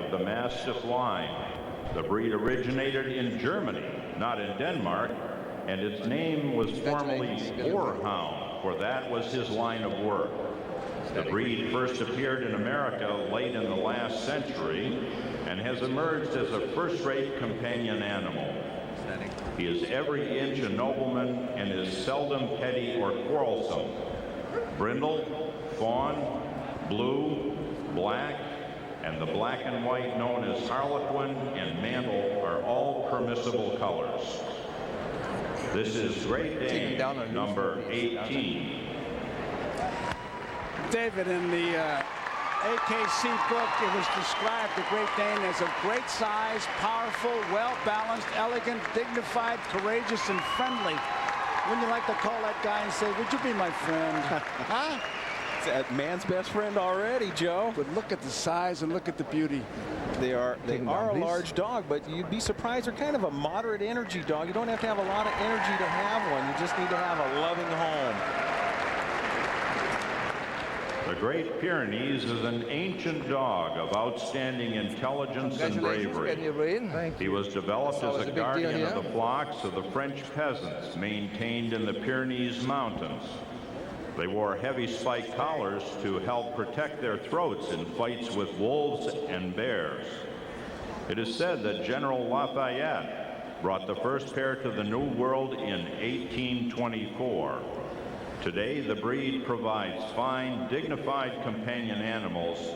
of the Mastiff line. The breed originated in Germany, not in Denmark, and its name was formerly Boarhound, for that was his line of work. The breed first appeared in America late in the last century and has emerged as a first-rate companion animal. He is every inch a nobleman and is seldom petty or quarrelsome. Brindle, fawn, blue, black, and the black and white known as harlequin and mantle are all permissible colors. This is Great Dane, number 18. David, in the AKC book, it was described, the Great Dane, as a great size, powerful, well-balanced, elegant, dignified, courageous, and friendly. Wouldn't you like to call that guy and say, would you be my friend? Huh? It's that man's best friend already, Joe. But look at the size and look at the beauty. They are a large dog, but you'd be surprised. They're kind of a moderate energy dog. You don't have to have a lot of energy to have one. You just need to have a loving home. The Great Pyrenees is an ancient dog of outstanding intelligence and bravery. He was developed as a guardian of the flocks of the French peasants maintained in the Pyrenees Mountains. They wore heavy spiked collars to help protect their throats in fights with wolves and bears. It is said that General Lafayette brought the first pair to the New World in 1824. Today, the breed provides fine, dignified companion animals,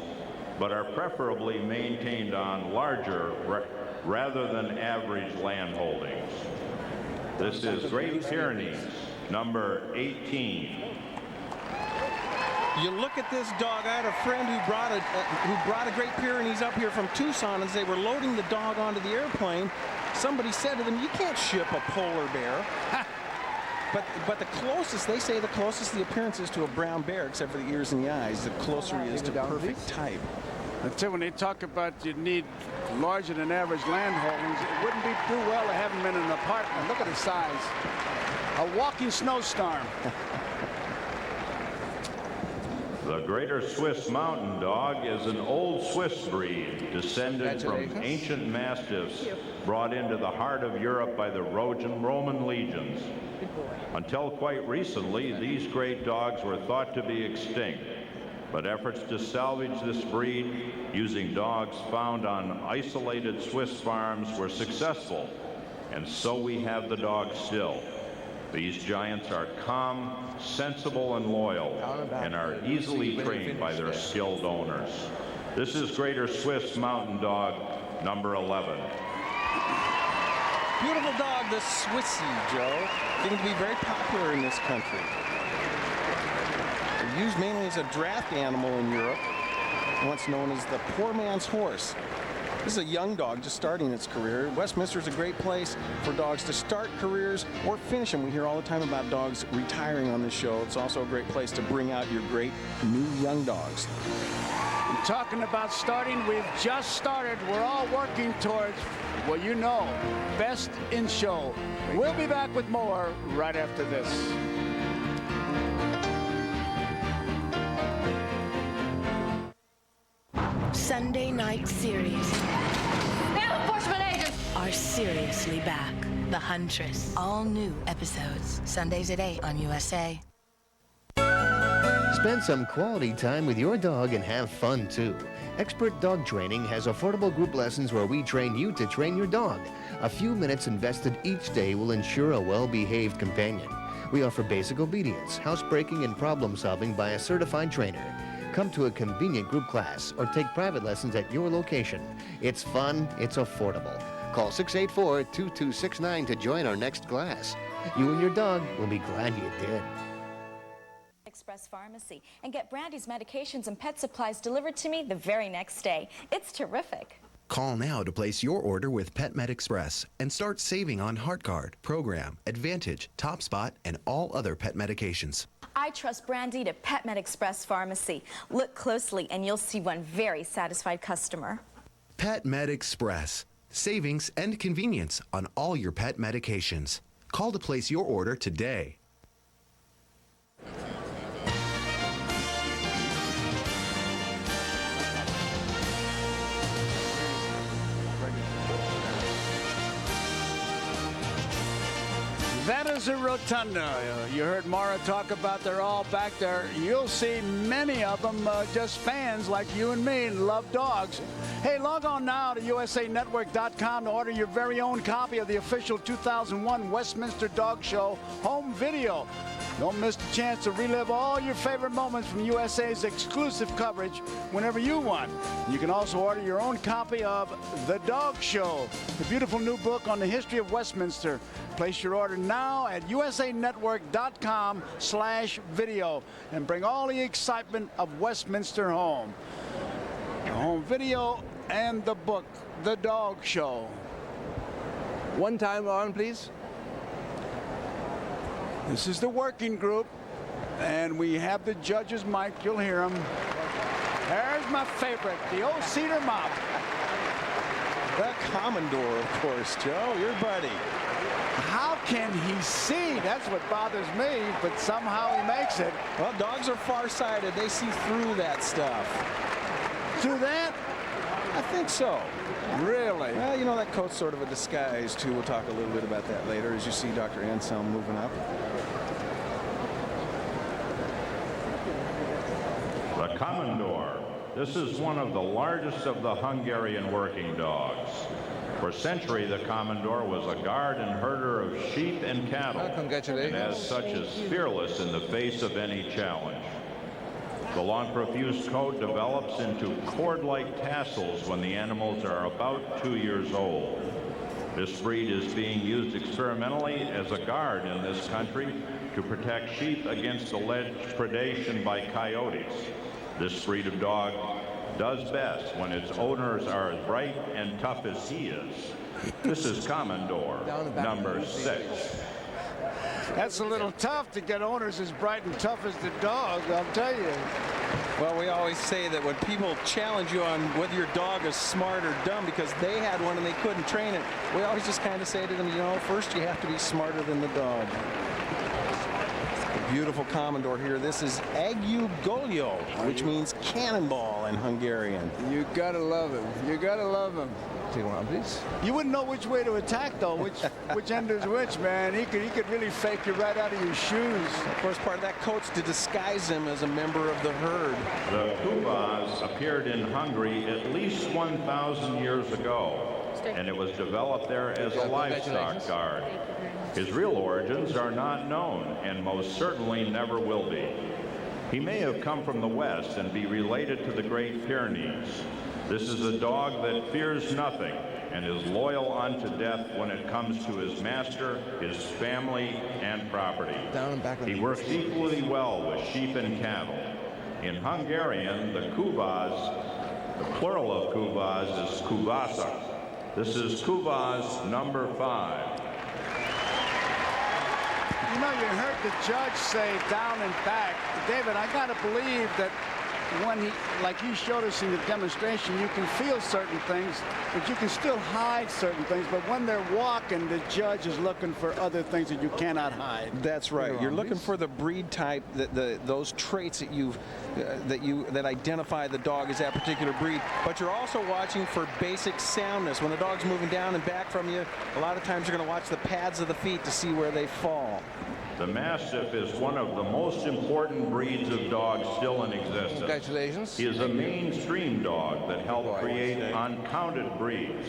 but are preferably maintained on larger rather than average land holdings. This is Great Pyrenees, number 18. You look at this dog. I had a friend who brought a Great Pyrenees up here from Tucson. As they were loading the dog onto the airplane, somebody said to them, "You can't ship a polar bear." But the closest, they say the closest the appearance is to a brown bear, except for the ears and the eyes, the closer he is to perfect type. I tell you, when they talk about you need larger than average land holdings, it wouldn't do well to have them in an apartment. Look at the size. A walking snowstorm. The Greater Swiss Mountain Dog is an old Swiss breed descended from ancient mastiffs brought into the heart of Europe by the Roman legions. Until quite recently, these great dogs were thought to be extinct, but efforts to salvage this breed using dogs found on isolated Swiss farms were successful, and so we have the dog still. These giants are calm, sensible, and loyal, and are easily trained by their skilled owners. This is Greater Swiss Mountain Dog, number 11. Beautiful dog, the Swissy, Joe. Getting to be very popular in this country. They're used mainly as a draft animal in Europe, once known as the poor man's horse. This is a young dog just starting its career. Westminster is a great place for dogs to start careers or finish them. We hear all the time about dogs retiring on this show. It's also a great place to bring out your great new young dogs. And talking about starting, we've just started. We're all working towards, well, you know, best in show. We'll be back with more right after this. Sunday night series Now, enforcement agents are seriously back. The Huntress. All new episodes. Sundays at 8 on USA. Spend some quality time with your dog and have fun too. Expert Dog Training has affordable group lessons where we train you to train your dog. A few minutes invested each day will ensure a well-behaved companion. We offer basic obedience, housebreaking, and problem solving by a certified trainer. Come to a convenient group class or take private lessons at your location. It's fun, it's affordable. Call 684-2269 to join our next class. You and your dog will be glad you did. Express Pharmacy and get Brandy's medications and pet supplies delivered to me the very next day. It's terrific. Call now to place your order with PetMed Express and start saving on HeartGuard, Program, Advantage, Top Spot, and all other pet medications. I trust Brandy to PetMed Express Pharmacy. Look closely and you'll see one very satisfied customer. PetMed Express. Savings and convenience on all your pet medications. Call to place your order today. That is a rotunda. You heard Mara talk about they're all back there. You'll see many of them just fans like you and me love dogs. Hey, log on now to usanetwork.com to order your very own copy of the official 2001 Westminster Dog Show home video. Don't miss the chance to relive all your favorite moments from USA's exclusive coverage whenever you want. You can also order your own copy of The Dog Show, the beautiful new book on the history of Westminster. Place your order now at usanetwork.com/video and bring all the excitement of Westminster home. The home video and the book, The Dog Show. One time on, please. This is the working group, and we have the judge's mic. You'll hear him. There's my favorite, the old cedar mop. The Commodore, of course, Joe, your buddy. How can he see? That's what bothers me, but somehow he makes it. Well, dogs are farsighted. They see through that stuff. Through that? I think so. Really? Well, you know, that coat's sort of a disguise, too. We'll talk a little bit about that later as you see Dr. Anselm moving up. The Commodore. This is one of the largest of the Hungarian working dogs. For a century, the Commodore was a guard and herder of sheep and cattle, Congratulations. and as such is fearless in the face of any challenge. The long profuse coat develops into cord-like tassels when the animals are about 2 years old. This breed is being used experimentally as a guard in this country to protect sheep against alleged predation by coyotes. This breed of dog does best when its owners are as bright and tough as he is. This is Commodore, number 6. That's a little tough to get owners as bright and tough as the dog, I'll tell you. Well, we always say that when people challenge you on whether your dog is smart or dumb because they had one and they couldn't train it, we always just kind of say to them, you know, first you have to be smarter than the dog. Beautiful Commodore here. This is Agugolyo, which means cannonball in Hungarian. You gotta love him. You gotta love him. Take one, please. You wouldn't know which way to attack, though. Which end is which, man. He could really fake you right out of your shoes. Of course, part of that coat's to disguise him as a member of the herd. The Kubas appeared in Hungary at least 1,000 years ago, and it was developed there as a livestock guard. His real origins are not known, and most certainly never will be. He may have come from the West and be related to the Great Pyrenees. This is a dog that fears nothing and is loyal unto death when it comes to his master, his family, and property. Down and back. He works equally well with sheep and cattle. In Hungarian, the Kubas, the plural of Kubas is Kubasok. This is Kubas number 5. You know, you heard the judge say down and back. David, I got to believe that when he, like you showed us in the demonstration, you can feel certain things, but you can still hide certain things. But when they're walking, the judge is looking for other things that you cannot hide. That's right. You're looking for the breed type, those traits that that identify the dog as that particular breed. But you're also watching for basic soundness. When the dog's moving down and back from you, a lot of times you're going to watch the pads of the feet to see where they fall. The Mastiff is one of the most important breeds of dogs still in existence. Congratulations. He is a mainstream dog that helped create uncounted breeds.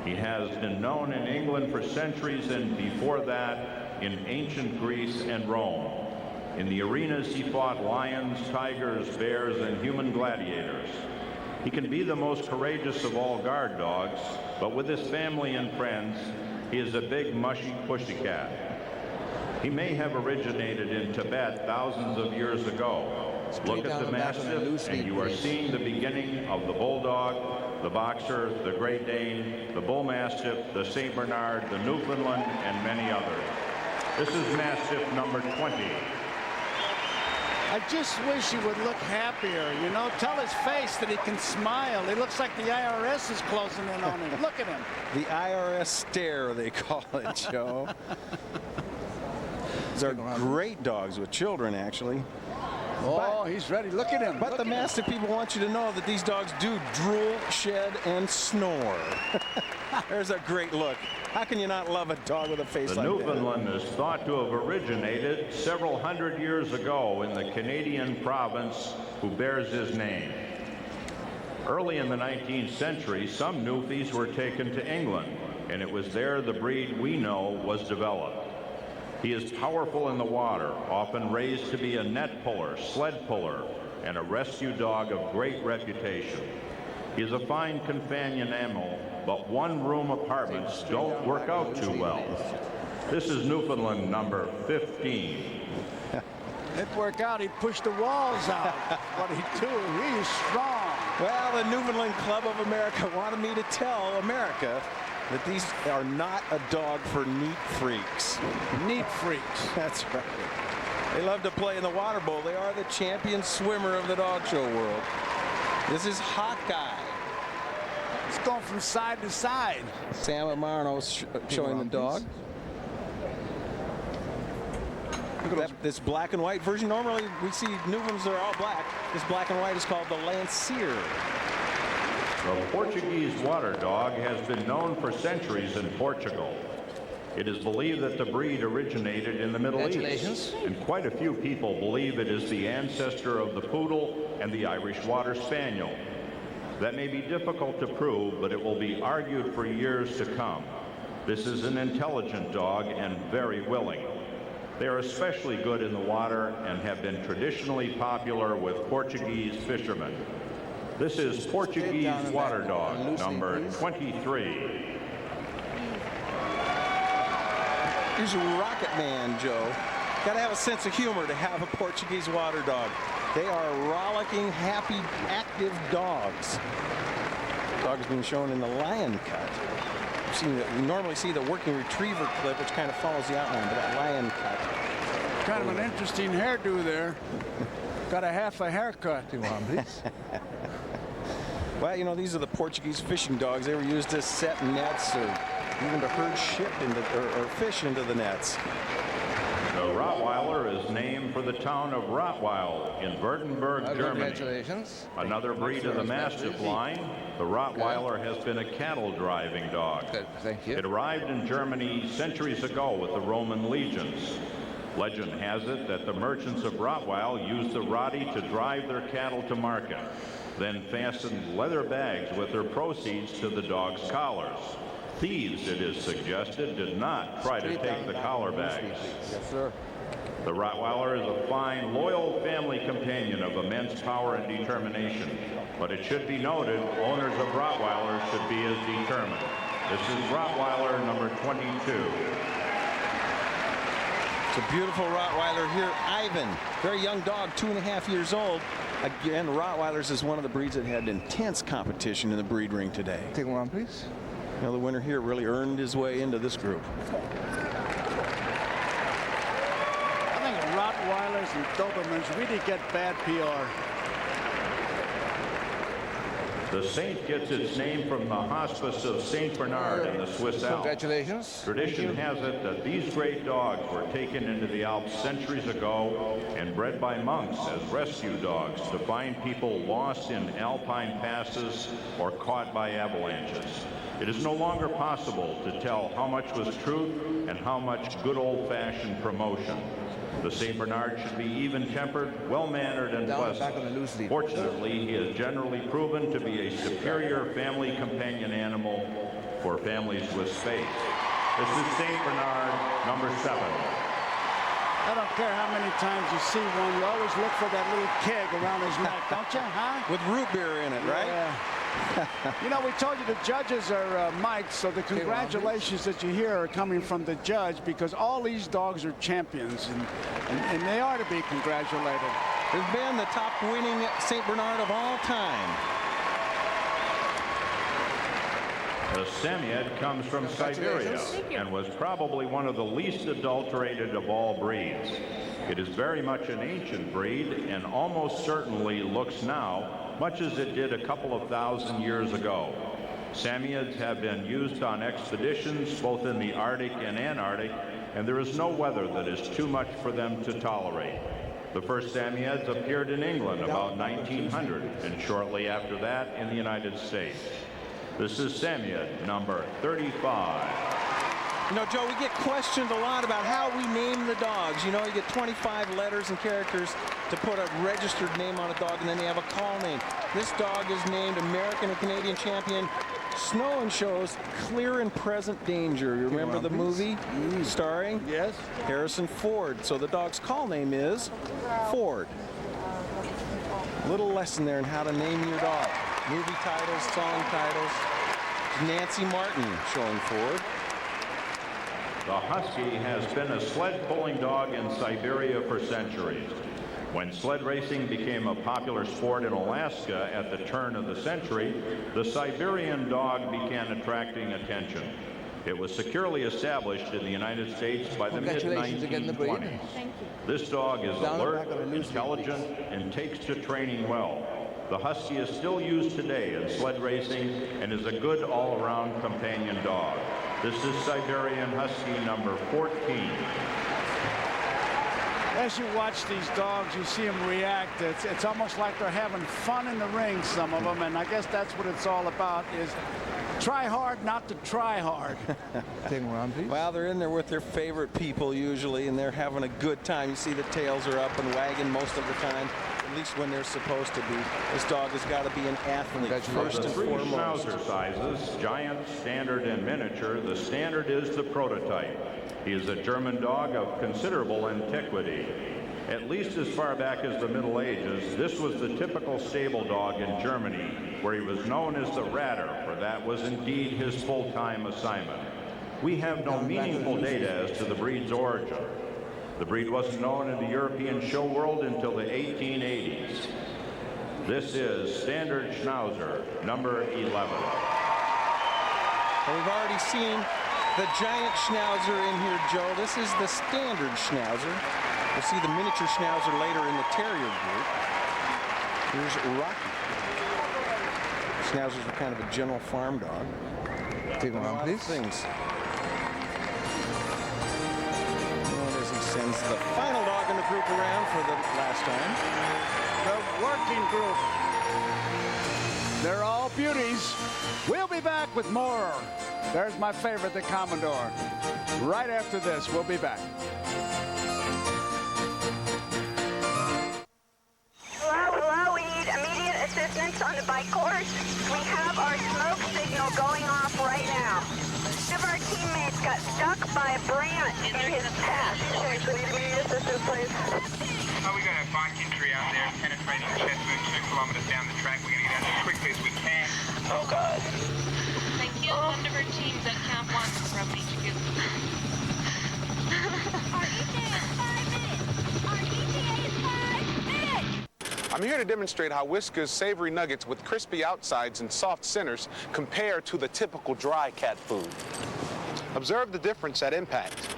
He has been known in England for centuries, and before that in ancient Greece and Rome. In the arenas he fought lions, tigers, bears, and human gladiators. He can be the most courageous of all guard dogs, but with his family and friends, he is a big, mushy pussycat. He may have originated in Tibet thousands of years ago. Look at the Mastiff, and you are seeing the beginning of the Bulldog, the Boxer, the Great Dane, the Bull Mastiff, the St. Bernard, the Newfoundland, and many others. This is Mastiff number 20. I just wish he would look happier, you know. Tell his face that he can smile. It looks like the IRS is closing in on him. Look at him. The IRS stare, they call it, Joe. These are great dogs with children, actually. Oh, he's ready. Look at him. But the Mastiff people want you to know that these dogs do drool, shed, and snore. There's a great look. How can you not love a dog with a face like that? The Newfoundland is thought to have originated several hundred years ago in the Canadian province who bears his name. Early in the 19th century, some Newfies were taken to England, and it was there the breed we know was developed. He is powerful in the water, often raised to be a net puller, sled puller, and a rescue dog of great reputation. He is a fine companion animal, but one-room apartments don't work out too well. This is Newfoundland number 15. It'd work out. He'd push the walls out. What he'd do. He's strong. Well, the Newfoundland Club of America wanted me to tell America that these are not a dog for neat freaks. Neat freaks. That's right. They love to play in the water bowl. They are the champion swimmer of the dog show world. This is Hawkeye. It's going from side to side. Sam Amarno showing the dog. This black and white version. Normally we see Newfoundlands that are all black. This black and white is called the Lancier. The Portuguese water dog has been known for centuries in Portugal. It is believed that the breed originated in the Middle East, and quite a few people believe it is the ancestor of the Poodle and the Irish Water Spaniel. That may be difficult to prove, but it will be argued for years to come. This is an intelligent dog and very willing. They are especially good in the water and have been traditionally popular with Portuguese fishermen. This is Portuguese water dog number 23. Here's Rocket Man, Joe. Got to have a sense of humor to have a Portuguese water dog. They are rollicking, happy, active dogs. Dog's being shown in the lion cut. We normally see the working retriever clip, which kind of follows the outline, but that lion cut. Kind of an interesting hairdo there. Got a half a haircut. Well, you know, these are the Portuguese fishing dogs. They were used to set nets or even to herd ship into or fish into the nets. The Rottweiler is named for the town of Rottweil in Württemberg, Germany. Congratulations. Another breed of the Mastiff line, the Rottweiler has been a cattle driving dog. Thank you. It arrived in Germany centuries ago with the Roman legions. Legend has it that the merchants of Rottweil used the Rotti to drive their cattle to market, then fastened leather bags with their proceeds to the dog's collars. Thieves, it is suggested, did not try to take the collar bags. Yes, sir. The Rottweiler is a fine, loyal family companion of immense power and determination. But it should be noted, owners of Rottweilers should be as determined. This is Rottweiler number 22. It's a beautiful Rottweiler here. Ivan, very young dog, 2.5 years old. Again, Rottweilers is one of the breeds that had intense competition in the breed ring today. Take one, please. You know, the winner here really earned his way into this group. I think Rottweilers and Dobermans really get bad PR. The Saint gets its name from the hospice of St. Bernard in the Swiss Alps. Congratulations. Tradition has it that these great dogs were taken into the Alps centuries ago and bred by monks as rescue dogs to find people lost in alpine passes or caught by avalanches. It is no longer possible to tell how much was truth and how much good old-fashioned promotion. The St. Bernard should be even-tempered, well-mannered, and pleasant. Fortunately, he has generally proven to be a superior family companion animal for families with space. This is St. Bernard, number 7. I don't care how many times you see one, you always look for that little keg around his neck, don't you, huh? With root beer in it, right? Yeah. You know, we told you the judges are mic'd, so the congratulations that you hear are coming from the judge, because all these dogs are champions, and they are to be congratulated. Has been the top winning St. Bernard of all time. The Samiad comes from Siberia and was probably one of the least adulterated of all breeds. It is very much an ancient breed and almost certainly looks now much as it did a couple of thousand years ago. Samiads have been used on expeditions both in the Arctic and Antarctic, and there is no weather that is too much for them to tolerate. The first Samoyeds appeared in England about 1900, and shortly after that in the United States. This is Samoyed number 35. You know, Joe, we get questioned a lot about how we name the dogs. You know, you get 25 letters and characters to put a registered name on a dog, and then they have a call name. This dog is named American and Canadian champion Snow and Show's Clear and Present Danger. You remember the movie starring Harrison Ford? So the dog's call name is Ford. Little lesson there in how to name your dog. Movie titles, song titles. Nancy Martin showing Ford. The Husky has been a sled-pulling dog in Siberia for centuries. When sled racing became a popular sport in Alaska at the turn of the century, the Siberian dog began attracting attention. It was securely established in the United States by the mid-1920s. This dog is alert, intelligent, and takes to training well. The Husky is still used today in sled racing and is a good all-around companion dog. This is Siberian Husky number 14. As you watch these dogs, you see them react. It's almost like they're having fun in the ring, some of them, and I guess that's what it's all about, is try hard not to try hard. Take them around, please. Well, they're in there with their favorite people usually, and they're having a good time. You see the tails are up and wagging most of the time, at least when they're supposed to be. This dog has got to be an athlete first and Three foremost. Schnauzer sizes, giant, standard, and miniature. The standard is the prototype. He is a German dog of considerable antiquity. At least as far back as the Middle Ages, this was the typical stable dog in Germany, where he was known as the Ratter, for that was indeed his full-time assignment. We have no meaningful data as to the breed's origin. The breed wasn't known in the European show world until the 1880s. This is Standard Schnauzer, number 11. Well, we've already seen the giant Schnauzer in here, Joe. This is the Standard Schnauzer. We'll see the miniature Schnauzer later in the Terrier group. Here's Rocky. Schnauzers are kind of a general farm dog. Take them around, please. Things. And as he sends the final dog in the group around for the last time. The working group. They're all beauties. We'll be back with more. There's my favorite, the Commodore. Right after this, we'll be back. Hello, we need immediate assistance on the bike course. We have our smoke signal going off right now. One of our teammates got stuck by a branch in his path. We need assistance, please. Oh, we got a bike injury out there penetrating Chestwood 2 kilometers down the track. We're going to get out as quickly as we can. Oh, God. Thank you. One of our teams at Camp 1 from HQ. Our ETA is 5 minutes. Our ETA is 5 minutes. I'm here to demonstrate how Whiskas savory nuggets with crispy outsides and soft centers compare to the typical dry cat food. Observe the difference at impact.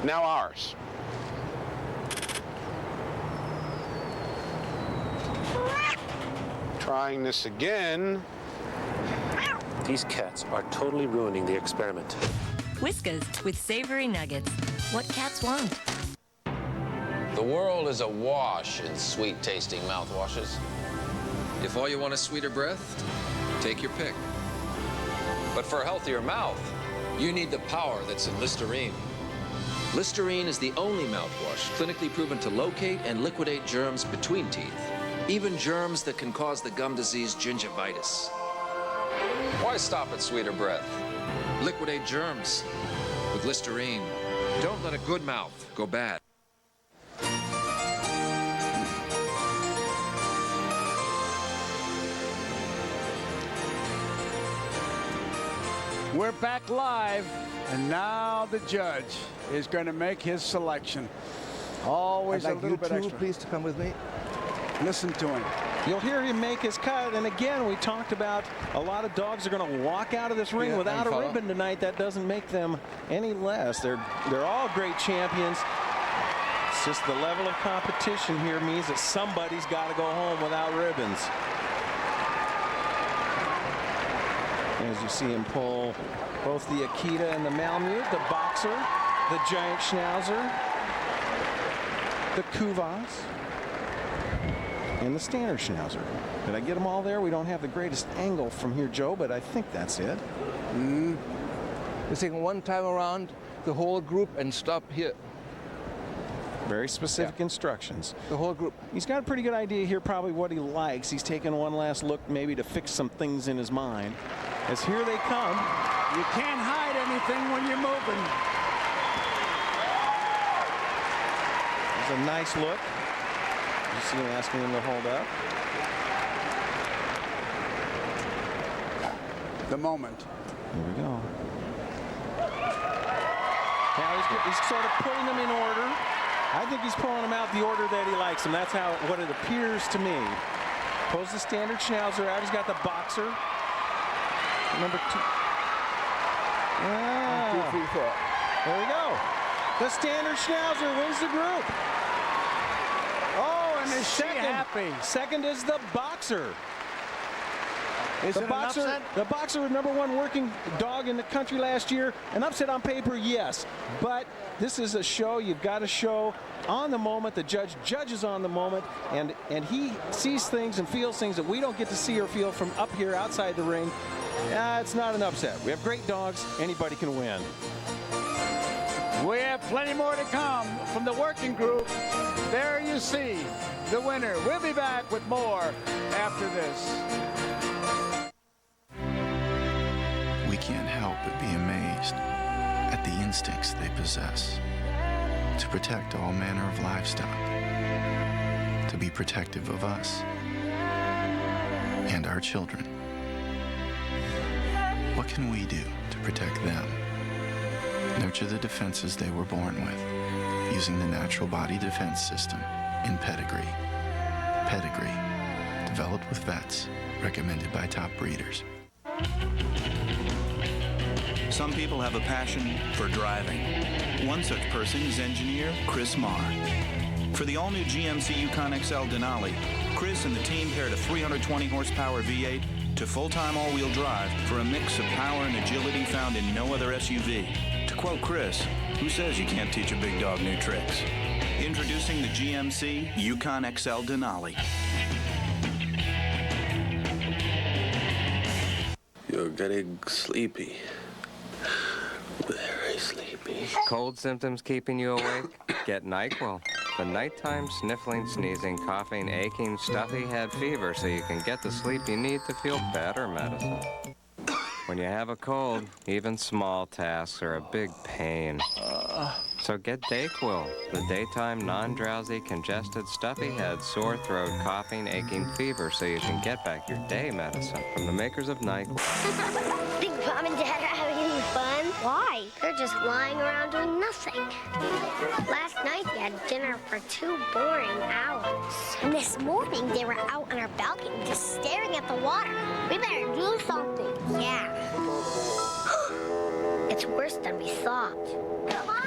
Now ours. Trying this again. These cats are totally ruining the experiment. Whiskas with savory nuggets. What cats want. The world is awash in sweet-tasting mouthwashes. If all you want is sweeter breath, take your pick. But for a healthier mouth, you need the power that's in Listerine. Listerine is the only mouthwash clinically proven to locate and liquidate germs between teeth, even germs that can cause the gum disease gingivitis. Why stop at sweeter breath? Liquidate germs with Listerine. Don't let a good mouth go bad. We're back live, and now the judge is going to make his selection. Always I'd a like little you bit two, extra. please, to come with me. Listen to him. You'll hear him make his cut, and again, we talked about a lot of dogs are going to walk out of this ring without a ribbon tonight. That doesn't make them any less. They're all great champions. It's just the level of competition here means that somebody's got to go home without ribbons. As you see him pull both the Akita and the Malamute, the boxer, the giant Schnauzer, the Kuvas, and the standard Schnauzer. Did I get them all there? We don't have the greatest angle from here, Joe, but I think that's it. We're taking one time around the whole group and stop here. Very specific instructions. The whole group. He's got a pretty good idea here, probably what he likes. He's taking one last look, maybe to fix some things in his mind. As here they come. You can't hide anything when you're moving. There's a nice look. You see him asking him to hold up. The moment. Here we go. Now he's sort of putting them in order. I think he's pulling them out the order that he likes them. That's what it appears to me. Pulls the standard Schnauzer out. He's got the boxer. Number 2. Ah. 1, 2, 3, 4. There we go. The standard Schnauzer wins the group. Oh, and is she happy? Second is the boxer. Is it an upset? The boxer was #1 working dog in the country last year. An upset on paper, yes. But this is a show. You've got to show on the moment. The judge judges on the moment. And he sees things and feels things that we don't get to see or feel from up here outside the ring. It's not an upset. We have great dogs. Anybody can win. We have plenty more to come from the working group. There you see the winner. We'll be back with more after this. We can't help but be amazed at the instincts they possess to protect all manner of livestock, to be protective of us and our children. What can we do to protect them? Nurture the defenses they were born with, using the natural body defense system in Pedigree. Pedigree, developed with vets, recommended by top breeders. Some people have a passion for driving. One such person is engineer Chris Marr. For the all-new GMC Yukon XL Denali, Chris and the team paired a 320 horsepower V8 to full-time all-wheel drive for a mix of power and agility found in no other SUV. To quote Chris, who says you can't teach a big dog new tricks? Introducing the GMC Yukon XL Denali. You're getting sleepy. Very sleepy. Cold symptoms keeping you awake? Get NyQuil. The nighttime sniffling, sneezing, coughing, aching, stuffy head fever so you can get the sleep you need to feel better medicine. When you have a cold, even small tasks are a big pain. So get DayQuil, the daytime non-drowsy, congested, stuffy head, sore throat, coughing, aching, fever so you can get back your day medicine from the makers of NyQuil. Big Mom and Dad are having any fun? Why? They're just lying around doing nothing. Last night they had dinner for 2 boring hours. And this morning they were out on our balcony just staring at the water. We better do something. Yeah. It's worse than we thought. Come on!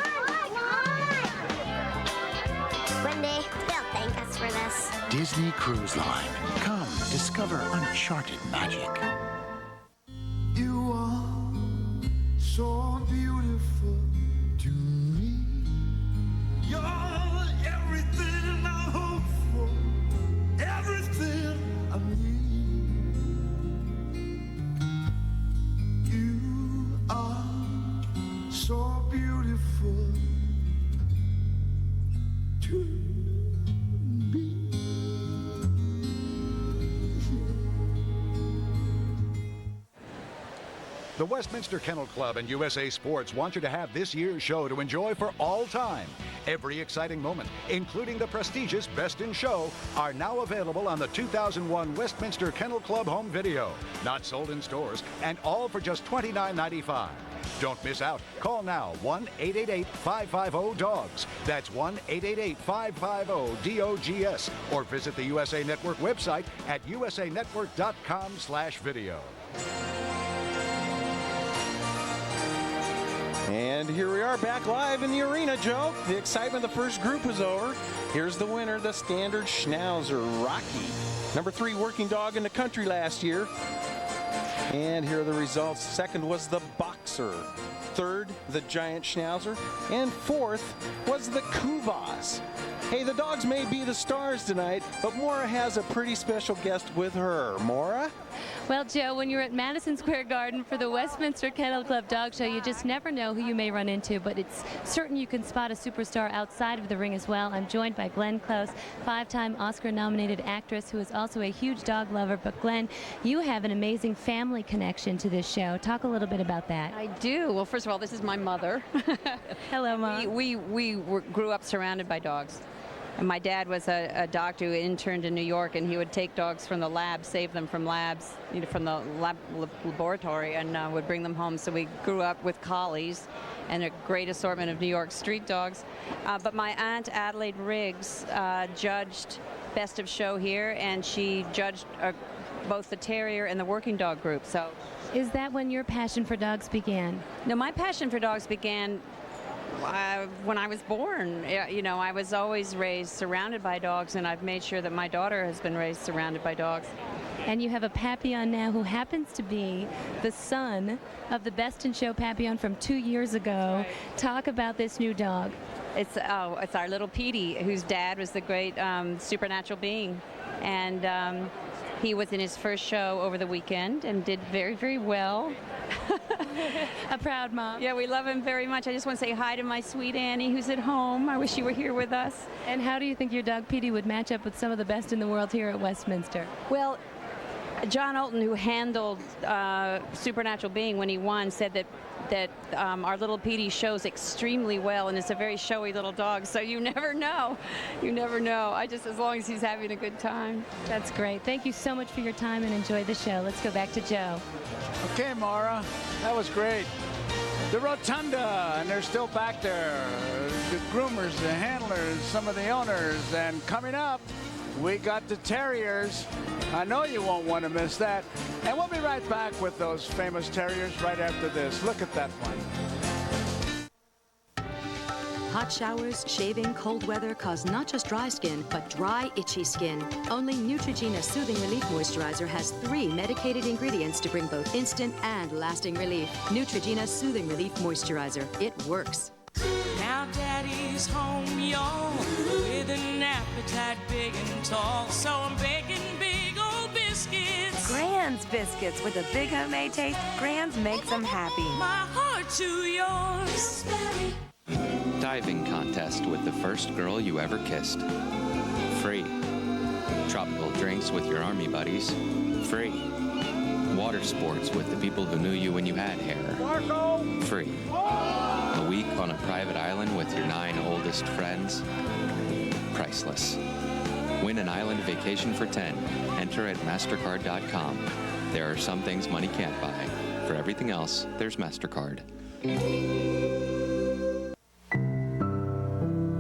One day, they'll thank us for this. Disney Cruise Line. Come, discover uncharted magic. You are so beautiful to me. You're everything I hope for, everything I need. You are so beautiful to me. The Westminster Kennel Club and USA Sports want you to have this year's show to enjoy for all time. Every exciting moment, including the prestigious Best in Show, are now available on the 2001 Westminster Kennel Club home video. Not sold in stores, and all for just $29.95. Don't miss out. Call now, 1-888-550-DOGS. That's 1-888-550-DOGS. Or visit the USA Network website at usanetwork.com/video. And here we are back live in the arena, Joe. The excitement of the first group is over. Here's the winner, the standard Schnauzer, Rocky. #3 working dog in the country last year. And here are the results. Second was the boxer. Third, the giant Schnauzer. And fourth was the Kuvas. Hey, the dogs may be the stars tonight, but Maura has a pretty special guest with her. Maura? Well, Joe, when you're at Madison Square Garden for the Westminster Kennel Club Dog Show, you just never know who you may run into, but it's certain you can spot a superstar outside of the ring as well. I'm joined by Glenn Close, 5-time Oscar-nominated actress who is also a huge dog lover. But Glenn, you have an amazing family connection to this show. Talk a little bit about that. I do. Well, first of all, this is my mother. Hello, Mom. We grew up surrounded by dogs. And my dad was a doctor who interned in New York, and he would take dogs from the lab, save them from labs, from the laboratory, and would bring them home. So we grew up with collies and a great assortment of New York street dogs. But my aunt Adelaide Riggs judged Best of Show here, and she judged both the terrier and the working dog group. So, is that when your passion for dogs began? No, my passion for dogs began when I was born. I was always raised surrounded by dogs, and I've made sure that my daughter has been raised surrounded by dogs. And you have a Papillon now who happens to be the son of the Best in Show Papillon from 2 years ago. Right. Talk about this new dog. It's our little Petey, whose dad was the great supernatural being. And he was in his first show over the weekend and did very, very well. A proud mom. Yeah, we love him very much. I just want to say hi to my sweet Annie, who's at home. I wish you were here with us. And how do you think your dog Petey would match up with some of the best in the world here at Westminster? Well, John Olton, who handled Supernatural Being when he won, said that our little Petey shows extremely well, and it's a very showy little dog, so you never know. You never know. As long as he's having a good time. That's great. Thank you so much for your time, and enjoy the show. Let's go back to Joe. Okay, Maura, that was great. The Rotunda, and they're still back there. The groomers, the handlers, some of the owners, and coming up, we got the terriers. I know you won't want to miss that. And we'll be right back with those famous terriers right after this. Look at that one. Hot showers, shaving, cold weather cause not just dry skin, but dry, itchy skin. Only Neutrogena Soothing Relief Moisturizer has 3 medicated ingredients to bring both instant and lasting relief. Neutrogena Soothing Relief Moisturizer. It works. Now Daddy's home, y'all, with an appetite big and tall. So I'm baking big old biscuits. Grand's biscuits with a big homemade taste. Grand's makes them happy. My heart to yours. Diving contest with the first girl you ever kissed. Free. Tropical drinks with your army buddies. Free. Water sports with the people who knew you when you had hair. Marco! Free. A week on a private island with your 9 oldest friends. Priceless. Win an island vacation for 10. Enter at MasterCard.com. There are some things money can't buy. For everything else, there's MasterCard.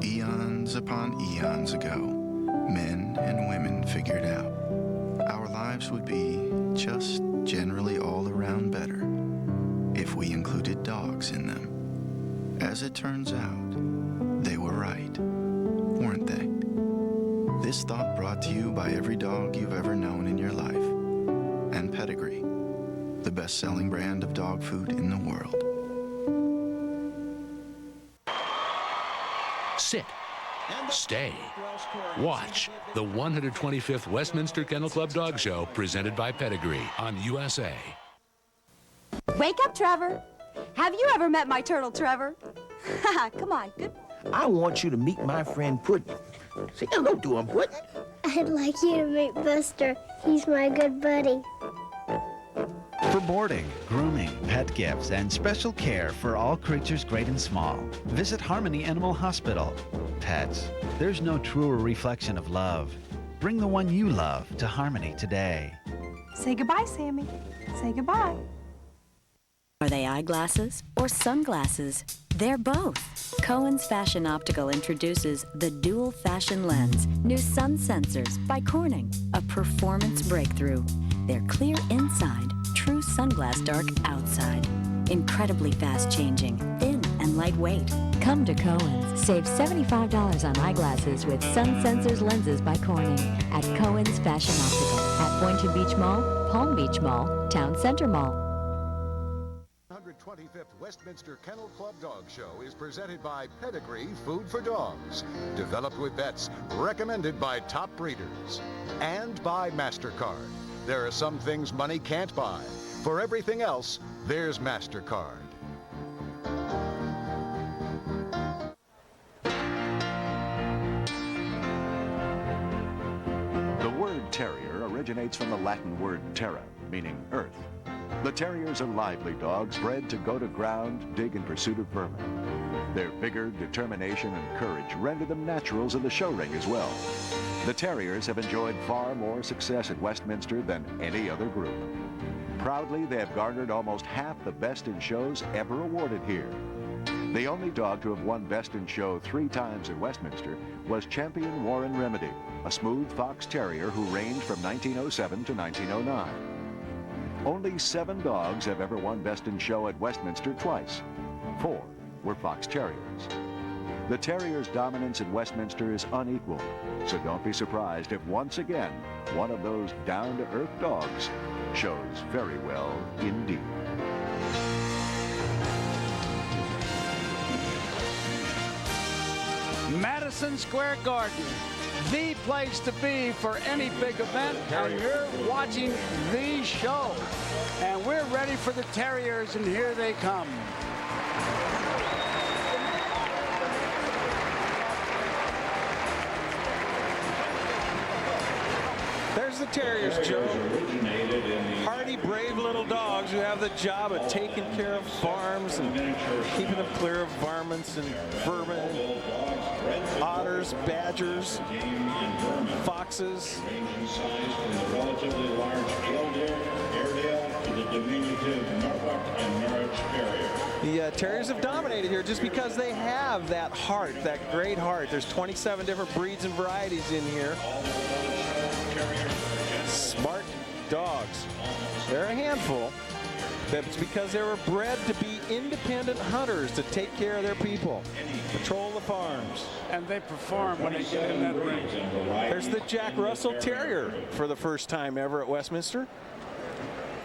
Eons upon eons ago, men and women figured out our lives would be just generally all around better if we included dogs in them. As it turns out, they were right, weren't they? This thought brought to you by every dog you've ever known in your life, and Pedigree, the best-selling brand of dog food in the world. Sit. Stay. Watch the 125th Westminster Kennel Club Dog Show presented by Pedigree on USA. Wake up, Trevor. Have you ever met my turtle, Trevor? Come on, good. I want you to meet my friend Puddin'. Say hello to him, Puddin'. I'd like you to meet Buster. He's my good buddy. For boarding, grooming, pet gifts, and special care for all creatures great and small, visit Harmony Animal Hospital. Pets, there's no truer reflection of love. Bring the one you love to Harmony today. Say goodbye, Sammy. Say goodbye. Are they eyeglasses or sunglasses? They're both. Cohen's Fashion Optical introduces the Dual Fashion Lens, new sun sensors by Corning, a performance breakthrough. They're clear inside, true sunglass dark outside. Incredibly fast changing, thin and lightweight. Come to Cohen's. Save $75 on eyeglasses with Sun Sensors lenses by Corning at Cohen's Fashion Optical at Boynton Beach Mall, Palm Beach Mall, Town Center Mall. 125th Westminster Kennel Club Dog Show is presented by Pedigree Food for Dogs, developed with vets, recommended by top breeders, and by MasterCard. There are some things money can't buy. For everything else, there's MasterCard. The word terrier originates from the Latin word terra, meaning earth. The terriers are lively dogs bred to go to ground, dig in pursuit of vermin. Their vigor, determination, and courage render them naturals in the show ring as well. The terriers have enjoyed far more success at Westminster than any other group. Proudly, they have garnered almost half the Best in Shows ever awarded here. The only dog to have won Best in Show 3 times at Westminster was Champion Warren Remedy, a smooth fox terrier who reigned from 1907 to 1909. Only 7 dogs have ever won Best in Show at Westminster twice. 4 were fox terriers. The terrier's dominance at Westminster is unequaled, so don't be surprised if once again one of those down-to-earth dogs shows very well indeed. Madison Square Garden, the place to be for any big event, and you're watching the show. And we're ready for the Terriers, and here they come. There's the Terriers, Joe. Hardy, brave little dogs who have the job of taking care of farms and keeping them clear of varmints and vermin, otters, badgers, foxes. Relatively large Airedale to the diminutive Norfolk and Norwich Terrier. The Terriers have dominated here just because they have that heart, that great heart. There's 27 different breeds and varieties in here. Smart dogs. They're a handful. That's because they were bred to be independent hunters, to take care of their people, patrol the farms. And they perform when they get in that ring. There's the Jack Russell Terrier for the first time ever at Westminster.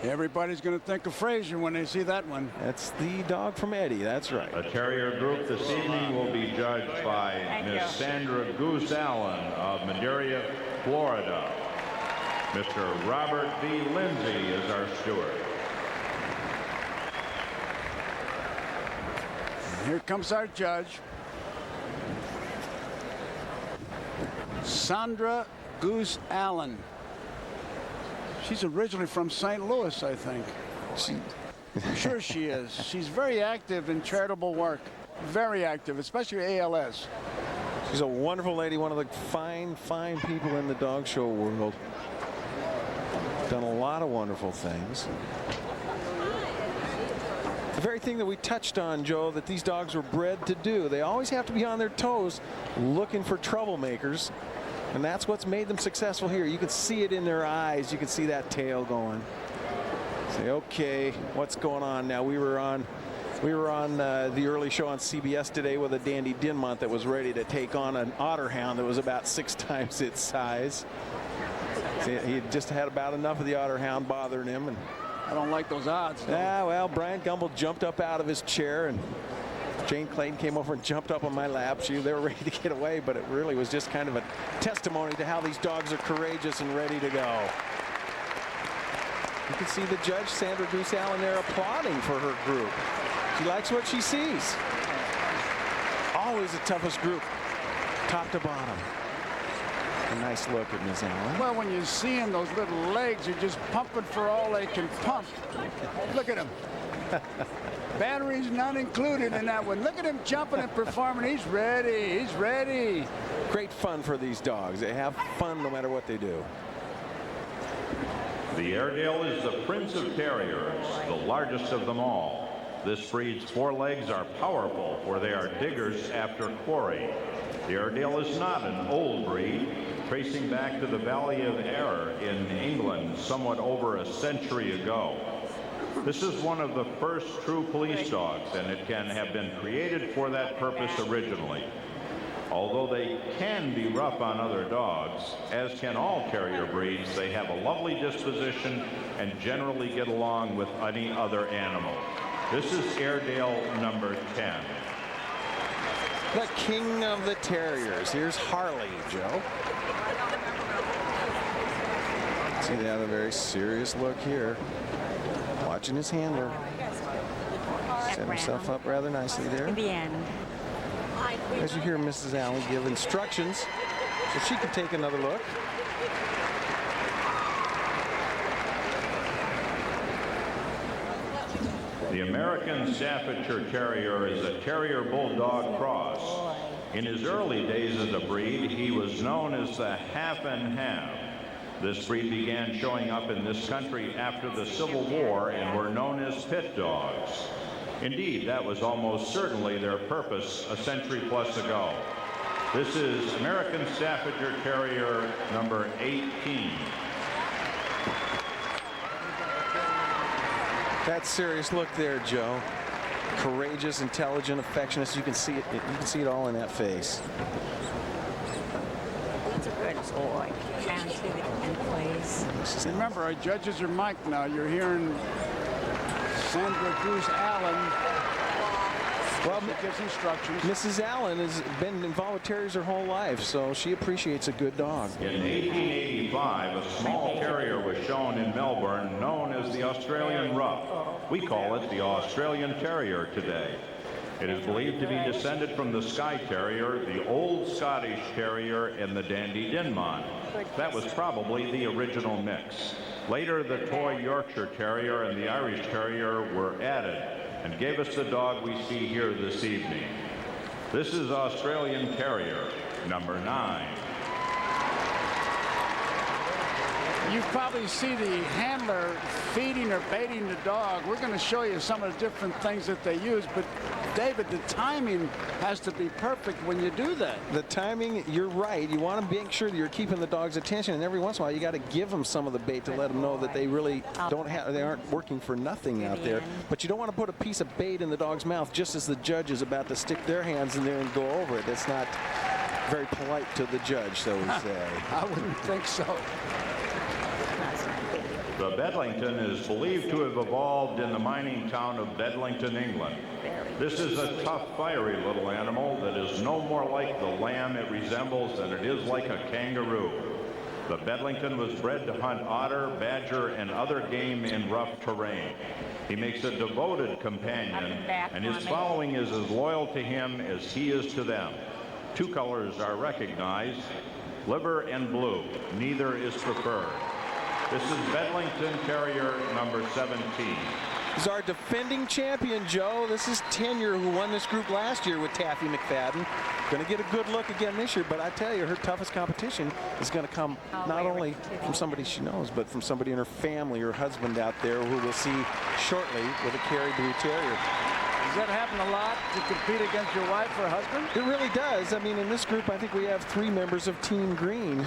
Everybody's going to think of Frazier when they see that one. That's the dog from Eddie, that's right. The Terrier group this evening will be judged by Miss Sandra Goose Allen of Madeira, Florida. Mr. Robert B. Lindsay is our steward. Here comes our judge. Sandra Goose Allen. She's originally from St. Louis, I think. I'm sure she is. She's very active in charitable work. Very active, especially ALS. She's a wonderful lady, one of the fine, fine people in the dog show world. Done a lot of wonderful things. The very thing that we touched on, Joe, that these dogs were bred to do. They always have to be on their toes looking for troublemakers. And that's what's made them successful here. You can see it in their eyes. You can see that tail going. Say, okay, what's going on now? We were on the early show on CBS today with a Dandy Dinmont that was ready to take on an otter hound that was about 6 times its size. See, he just had about enough of the otter hound bothering him. And I don't like those odds. Yeah, well, Brian Gumbel jumped up out of his chair, and Jane Clayton came over and jumped up on my lap. They were ready to get away, but it really was just kind of a testimony to how these dogs are courageous and ready to go. You can see the judge, Sandra Goose Allen, there applauding for her group. She likes what she sees. Always the toughest group, top to bottom. A nice look at Ms. Allen. Well, when you see him, those little legs are just pumping for all they can pump. Look at him. Batteries not included in that one. Look at him jumping and performing. He's ready. He's ready. Great fun for these dogs. They have fun no matter what they do. The Airedale is the Prince of Terriers, the largest of them all. This breed's forelegs are powerful, for they are diggers after quarry. The Airedale is not an old breed, tracing back to the Valley of Ayr in England somewhat over a century ago. This is one of the first true police dogs, and it can have been created for that purpose originally. Although they can be rough on other dogs, as can all terrier breeds, they have a lovely disposition and generally get along with any other animal. This is Airedale number 10. The king of the terriers. Here's Harley, Joe. See, they have a very serious look here. Watching his handler. Set himself up rather nicely there. In the end. As you hear Mrs. Allen give instructions so she can take another look. The American Staffordshire Terrier is a Terrier Bulldog cross. In his early days as a breed, he was known as the half and half. This breed began showing up in this country after the Civil War and were known as pit dogs. Indeed, that was almost certainly their purpose a century plus ago. This is American Staffordshire Terrier number 18. That serious look there, Joe. Courageous, intelligent, affectionate. You can see it. You can see it all in that face. It's a good boy. Down to the end, please. Remember, our judges are mic'd now. You're hearing Sandra Bruce Allen. Well, gives instructions. Mrs. Allen has been involved with terriers her whole life, so she appreciates a good dog. In 1885, a small terrier was shown in Melbourne known as the Australian Rough. We call it the Australian Terrier today. It is believed to be descended from the Skye Terrier, the Old Scottish Terrier, and the Dandy Dinmont. That was probably the original mix. Later, the toy Yorkshire Terrier and the Irish Terrier were added and gave us the dog we see here this evening. This is Australian Terrier number 9. You probably see the handler feeding or baiting the dog. We're going to show you some of the different things that they use, but David, the timing has to be perfect when you do that. The timing, you're right. You want to make sure that you're keeping the dog's attention, and every once in a while you got to give them some of the bait to let them know that they really they aren't working for nothing out there. But you don't want to put a piece of bait in the dog's mouth just as the judge is about to stick their hands in there and go over it. That's not very polite to the judge, so we say. I wouldn't think so. The Bedlington is believed to have evolved in the mining town of Bedlington, England. This is a tough, fiery little animal that is no more like the lamb it resembles than it is like a kangaroo. The Bedlington was bred to hunt otter, badger, and other game in rough terrain. He makes a devoted companion, and his following is as loyal to him as he is to them. 2 colors are recognized, liver and blue. Neither is preferred. This is Bedlington Terrier number 17. This is our defending champion, Joe. This is Tenure, who won this group last year with Taffy McFadden. Going to get a good look again this year, but I tell you, her toughest competition is going to come not only from somebody she knows, but from somebody in her family, her husband out there, who we'll see shortly with a Kerry Blue Terrier. Does that happen a lot, to compete against your wife or husband? It really does. I mean, in this group, I think we have 3 members of Team Green,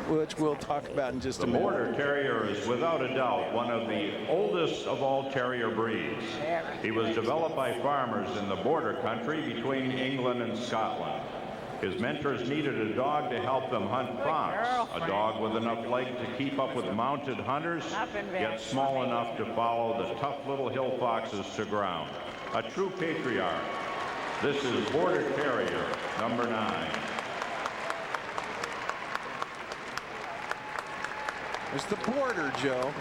which we'll talk about in just a minute. The Border Terrier is without a doubt one of the oldest of all terrier breeds. He was developed by farmers in the border country between England and Scotland. His mentors needed a dog to help them hunt fox, a dog with enough leg to keep up with mounted hunters, yet small enough to follow the tough little hill foxes to ground. A true patriarch. This is Border Terrier number 9. There's the Border, Joe.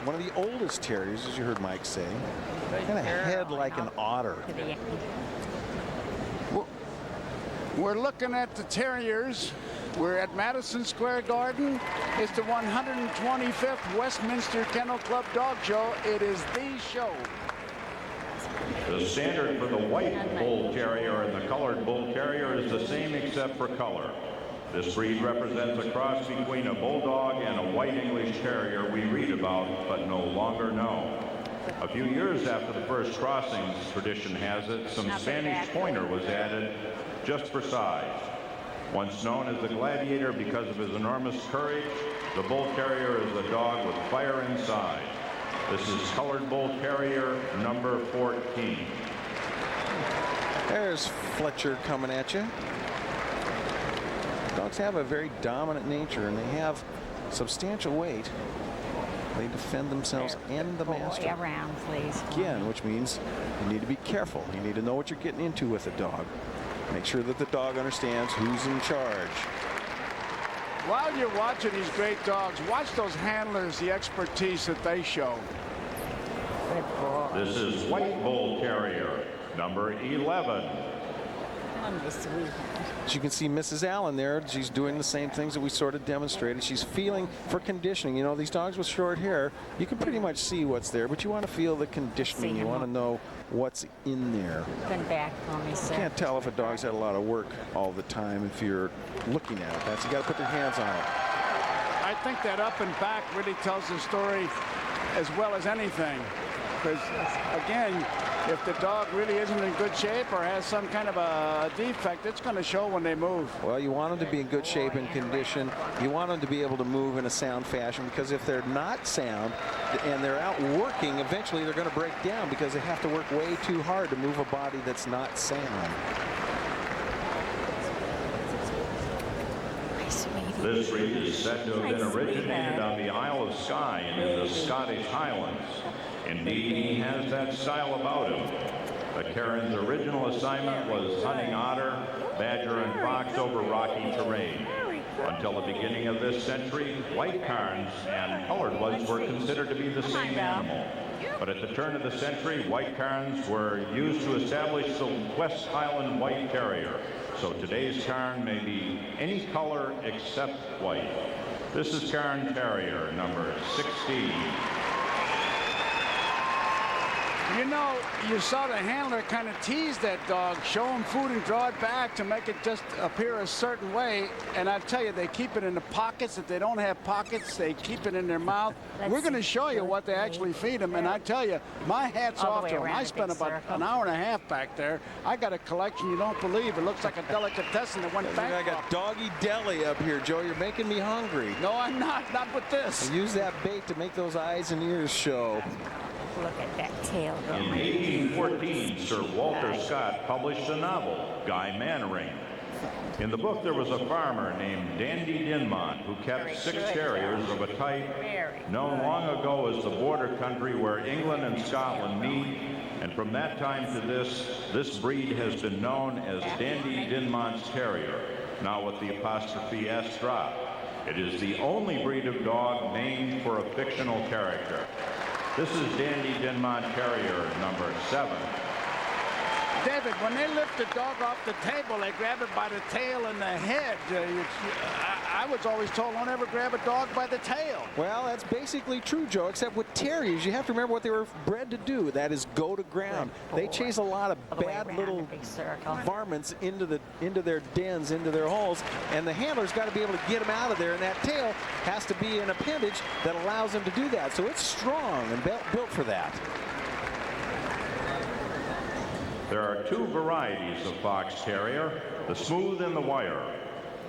One of the oldest terriers, as you heard Mike say. Kind of head like an otter. We're looking at the terriers. We're at Madison Square Garden. It's the 125th Westminster Kennel Club Dog Show. It is the show. The standard for the white Bull Terrier and the colored Bull Terrier is the same except for color. This breed represents a cross between a Bulldog and a White English Terrier we read about but no longer know. A few years after the first crossings, tradition has it, some Spanish Pointer was added just for size. Once known as the Gladiator because of his enormous courage, the Bull Terrier is a dog with fire inside. This is colored Bull Terrier number 14. There's Fletcher coming at you. Dogs have a very dominant nature, and they have substantial weight. They defend themselves and the master. Around, please. Again, which means you need to be careful. You need to know what you're getting into with a dog. Make sure that the dog understands who's in charge. While you're watching these great dogs, watch those handlers, the expertise that they show. This is White Bull Terrier, number 11. As you can see Mrs. Allen there, she's doing the same things that we sort of demonstrated. She's feeling for conditioning. You know, these dogs with short hair, you can pretty much see what's there, but you want to feel the conditioning. You want to know what's in there. Come back for me, sir. You can't tell if a dog's had a lot of work all the time if you're looking at it. You got to put your hands on it. I think that up and back really tells the story as well as anything. Because, again, if the dog really isn't in good shape or has some kind of a defect, it's going to show when they move. Well, you want them to be in good shape and condition. You want them to be able to move in a sound fashion, because if they're not sound and they're out working, eventually they're going to break down because they have to work way too hard to move a body that's not sound. This breed is said to have been originated on the Isle of Skye and in the Scottish Highlands. Indeed, he has that style about him. The Cairn's original assignment was hunting otter, badger, and fox over rocky terrain. Until the beginning of this century, white Cairns and colored ones were considered to be the same animal. But at the turn of the century, white Cairns were used to establish the West Highland White Terrier. So today's Cairn may be any color except white. This is Cairn Terrier, number 16. You know, you saw the handler kind of tease that dog, show him food and draw it back to make it just appear a certain way. And I tell you, they keep it in the pockets. If they don't have pockets, they keep it in their mouth. We're going to show you what they actually feed them. And I tell you, my hat's off to them. I spent about an hour and a half back there. I got a collection you don't believe. It looks like a delicatessen that went bankrupt. I got Doggy Deli up here, Joe. You're making me hungry. No, I'm not. Not with this. Use that bait to make those eyes and ears show. Look at that tail. In 1814, Sir Walter Scott published a novel, Guy Mannering. In the book, there was a farmer named Dandy Dinmont who kept 6 terriers of a type known long ago as the border country where England and Scotland meet. And from that time to this breed has been known as Dandy Dinmont's Terrier, now with the apostrophe S drop. It is the only breed of dog named for a fictional character. This is Dandy Dinmont Terrier, number 7. David, when they lift the dog off the table, they grab it by the tail and the head. I was always told, don't ever grab a dog by the tail. Well, that's basically true, Joe, except with terriers, you have to remember what they were bred to do. That is go to ground. They chase a lot of bad little varmints into their dens, into their holes, and the handler's got to be able to get them out of there, and that tail has to be an appendage that allows them to do that. So it's strong and built for that. There are 2 varieties of Fox Terrier, the smooth and the wire.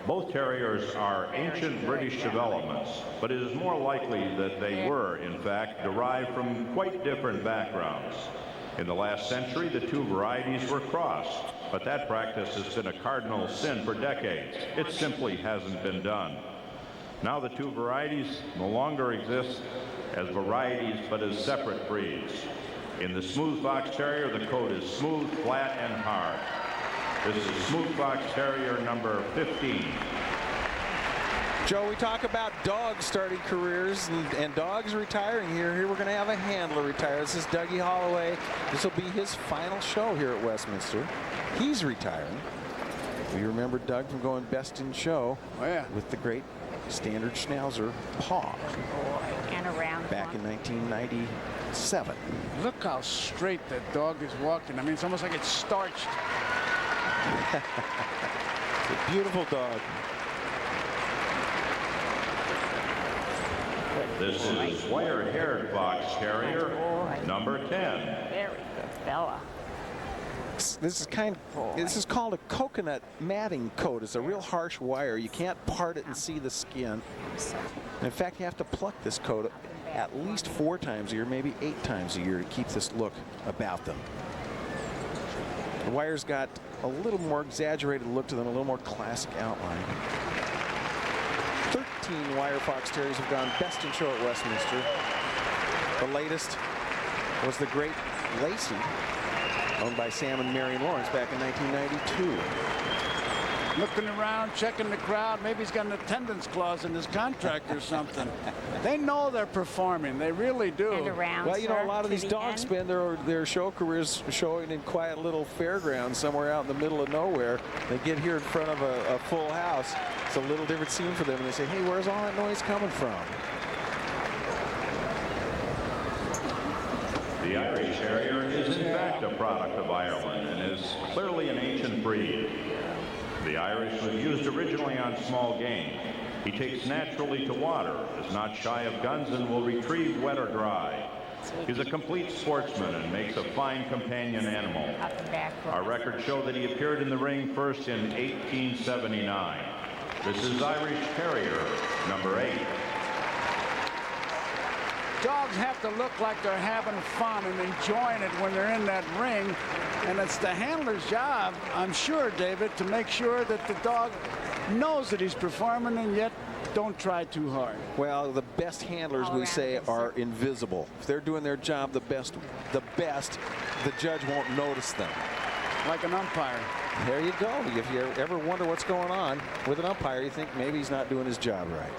Both terriers are ancient British developments, but it is more likely that they were, in fact, derived from quite different backgrounds. In the last century, the 2 varieties were crossed, but that practice has been a cardinal sin for decades. It simply hasn't been done. Now the 2 varieties no longer exist as varieties, but as separate breeds. In the smooth Fox Terrier, the coat is smooth, flat, and hard. This is Smooth Fox Terrier number 15. Joe, we talk about dogs starting careers and dogs retiring here. Here we're going to have a handler retire. This is Dougie Holloway. This will be his final show here at Westminster. He's retiring. We remember Doug from going best in show with the great standard schnauzer paw. And around back in 1997. Look how straight that dog is walking. I mean, it's almost like it's starched. It's a beautiful dog. This is wire-haired Fox Terrier, number 10. Very good fella. This is called a coconut matting coat. It's a real harsh wire. You can't part it and see the skin. In fact, you have to pluck this coat at least 4 times a year, maybe 8 times a year, to keep this look about them. The wire's got a little more exaggerated look to them, a little more classic outline. 13 wire Fox Terriers have gone best in show at Westminster. The latest was the Great Lacey, owned by Sam and Marion Lawrence back in 1992. Looking around, checking the crowd. Maybe he's got an attendance clause in his contract or something. They know they're performing. They really do. And around, well, you know, a lot of these dogs spend their show careers showing in quiet little fairgrounds somewhere out in the middle of nowhere. They get here in front of a full house. It's a little different scene for them. And they say, hey, where's all that noise coming from? The Irish Terrier is in fact a product of Ireland and is clearly an ancient breed. The Irish was used originally on small game. He takes naturally to water, is not shy of guns, and will retrieve wet or dry. He's a complete sportsman and makes a fine companion animal. Our records show that he appeared in the ring first in 1879. This is Irish Terrier number 8. Dogs have to look like they're having fun and enjoying it when they're in that ring. And it's the handler's job, I'm sure, David, to make sure that the dog knows that he's performing and yet don't try too hard. Well, the best handlers, we say, are invisible. If they're doing their job the best, the judge won't notice them. Like an umpire. There you go. If you ever wonder what's going on with an umpire, you think maybe he's not doing his job right.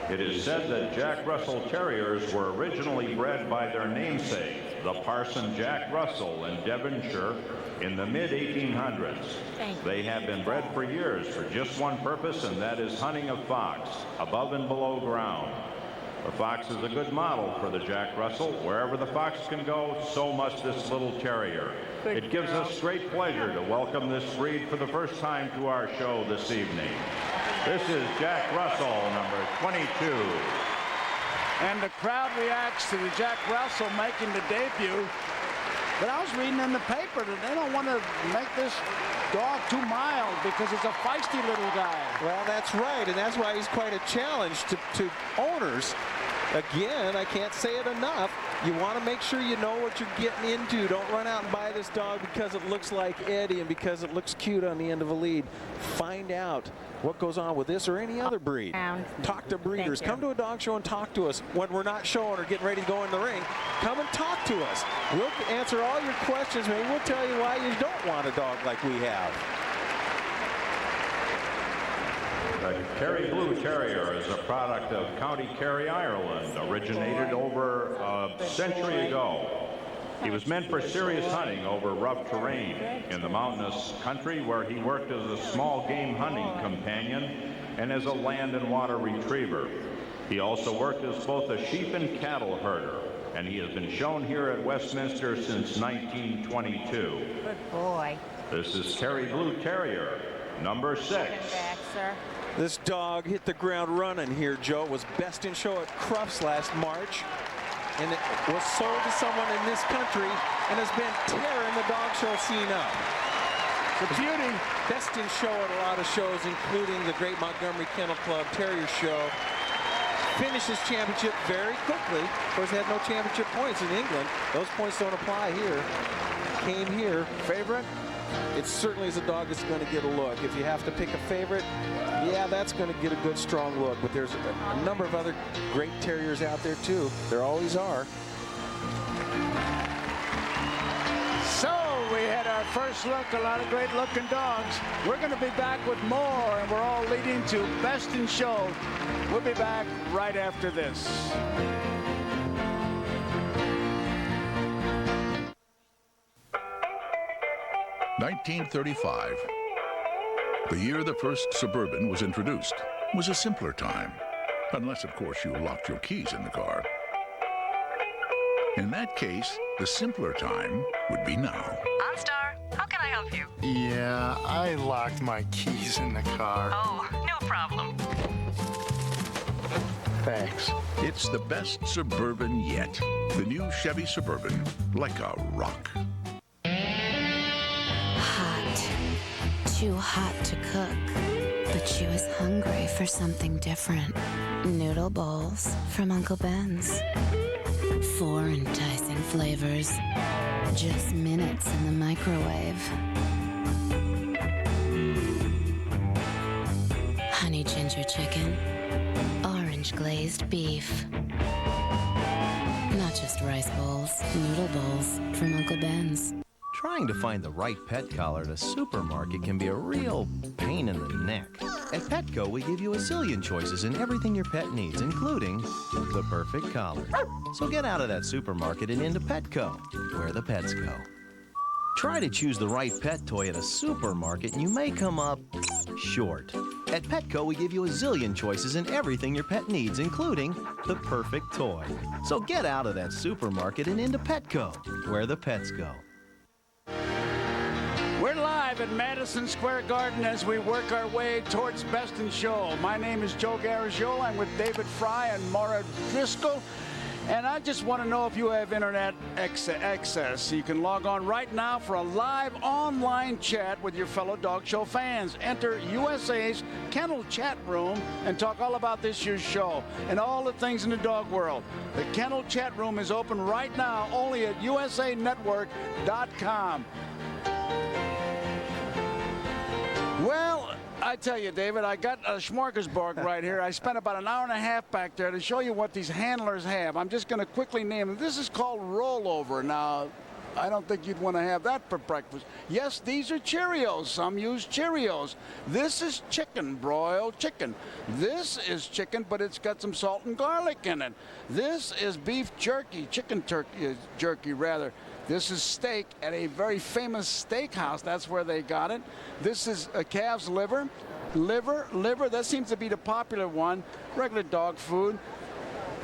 It is said that Jack Russell Terriers were originally bred by their namesake, the Parson Jack Russell in Devonshire in the mid-1800s. They have been bred for years for just one purpose, and that is hunting of fox, above and below ground. The fox is a good model for the Jack Russell. Wherever the fox can go, so must this little terrier. It gives us great pleasure to welcome this breed for the first time to our show this evening. This is Jack Russell, number 22. And the crowd reacts to the Jack Russell making the debut. But I was reading in the paper that they don't want to make this dog too mild because it's a feisty little guy. Well, that's right, and that's why he's quite a challenge to owners. Again, I can't say it enough. You want to make sure you know what you're getting into. Don't run out and buy this dog because it looks like Eddie and because it looks cute on the end of a lead. Find out what goes on with this or any other breed. Talk to breeders. Come to a dog show and talk to us. When we're not showing or getting ready to go in the ring, come and talk to us. We'll answer all your questions. Maybe we'll tell you why you don't want a dog like we have. The Kerry Blue Terrier is a product of County Kerry, Ireland, originated over a century ago. He was meant for serious hunting over rough terrain in the mountainous country, where he worked as a small game hunting companion and as a land and water retriever. He also worked as both a sheep and cattle herder, and he has been shown here at Westminster since 1922. Good boy. This is Kerry Blue Terrier, number 6. Back, sir. This dog hit the ground running here, Joe. It was best in show at Crufts last March. And it was sold to someone in this country and has been tearing the dog show scene up. The beauty. Best in show at a lot of shows, including the Great Montgomery Kennel Club Terrier Show. Finished his championship very quickly. Of course, he had no championship points in England. Those points don't apply here. Came here. Favorite? It certainly is a dog that's going to get a look. If you have to pick a favorite, yeah, that's going to get a good, strong look. But there's a number of other great terriers out there, too. There always are. So we had our first look, a lot of great looking dogs. We're going to be back with more, and we're all leading to Best in Show. We'll be back right after this. (1935). The year the first Suburban was introduced was a simpler time, unless, of course, you locked your keys in the car. In that case, the simpler time would be now. OnStar, how can I help you? Yeah, I locked my keys in the car. Oh, no problem. Thanks. It's the best Suburban yet. The new Chevy Suburban, like a rock. Too hot to cook, but she was hungry for something different. Noodle bowls from Uncle Ben's. 4 enticing flavors, just minutes in the microwave. Honey ginger chicken, orange glazed beef. Not just rice bowls, noodle bowls from Uncle Ben's. Trying to find the right pet collar at a supermarket can be a real pain in the neck. At Petco, we give you a zillion choices in everything your pet needs, including the perfect collar. So get out of that supermarket and into Petco, where the pets go. Try to choose the right pet toy at a supermarket and you may come up short. At Petco, we give you a zillion choices in everything your pet needs, including the perfect toy. So get out of that supermarket and into Petco, where the pets go. We're live at Madison Square Garden as we work our way towards Best in Show. My name is Joe Garagiola. I'm with David Fry and Maura Driscoll. And I just want to know if you have internet access. You can log on right now for a live online chat with your fellow Dog Show fans. Enter USA's Kennel Chat Room and talk all about this year's show and all the things in the dog world. The Kennel Chat Room is open right now only at usanetwork.com. Well, I tell you, David, I got a smorgasbord right here. I spent about an hour and a half back there to show you what these handlers have. I'm just going to quickly name them. This is called rollover. Now, I don't think you'd want to have that for breakfast. Yes, these are Cheerios. Some use Cheerios. This is chicken, broiled chicken. This is chicken, but it's got some salt and garlic in it. This is beef jerky, chicken jerky, rather. This is steak at a very famous steakhouse. That's where they got it. This is a calf's liver. Liver, that seems to be the popular one. Regular dog food.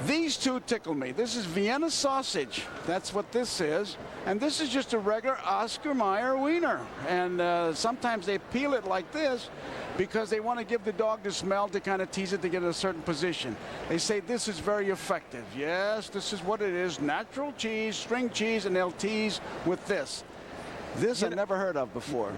These two tickle me. This is Vienna sausage. That's what this is. And this is just a regular Oscar Mayer wiener. And sometimes they peel it like this because they want to give the dog the smell to kind of tease it to get in a certain position. They say this is very effective. Yes, this is what it is. Natural cheese, string cheese, and they'll tease with this. This I've never heard of before.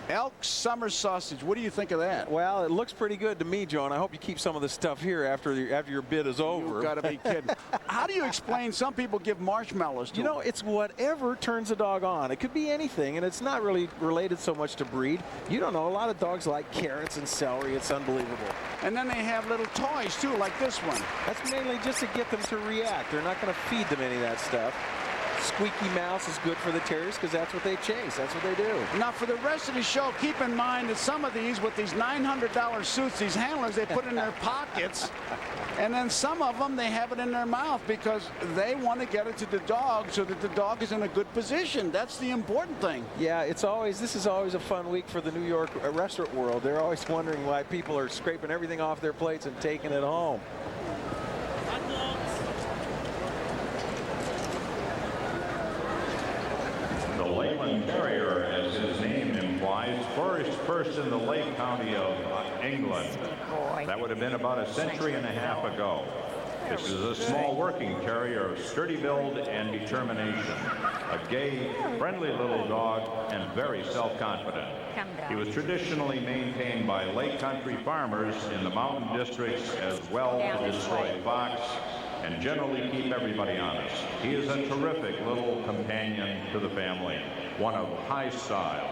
Elk summer sausage. What do you think of that? Well, it looks pretty good to me, Joe, and I hope you keep some of this stuff here after your bid is over. You've got to be kidding. How do you explain some people give marshmallows to You know, it's whatever turns a dog on. It could be anything, and it's not really related so much to breed. You don't know. A lot of dogs like carrots and celery. It's unbelievable. And then they have little toys, too, like this one. That's mainly just to get them to react. They're not going to feed them any of that stuff. Squeaky Mouse is good for the terriers because that's what they chase. That's what they do. Now, for the rest of the show, keep in mind that some of these, with these $900 suits, these handlers, they put in their pockets. And then some of them, they have it in their mouth because they want to get it to the dog so that the dog is in a good position. That's the important thing. Yeah, this is always a fun week for the New York restaurant world. They're always wondering why people are scraping everything off their plates and taking it home. Leyland Terrier, as his name implies, flourished first in the Lake County of England. That would have been about a century and a half ago. This is a small working terrier of sturdy build and determination. A gay, friendly little dog and very self-confident. He was traditionally maintained by Lake Country farmers in the mountain districts as well to destroy fox and generally keep everybody honest. He is a terrific little companion to the family, one of high style.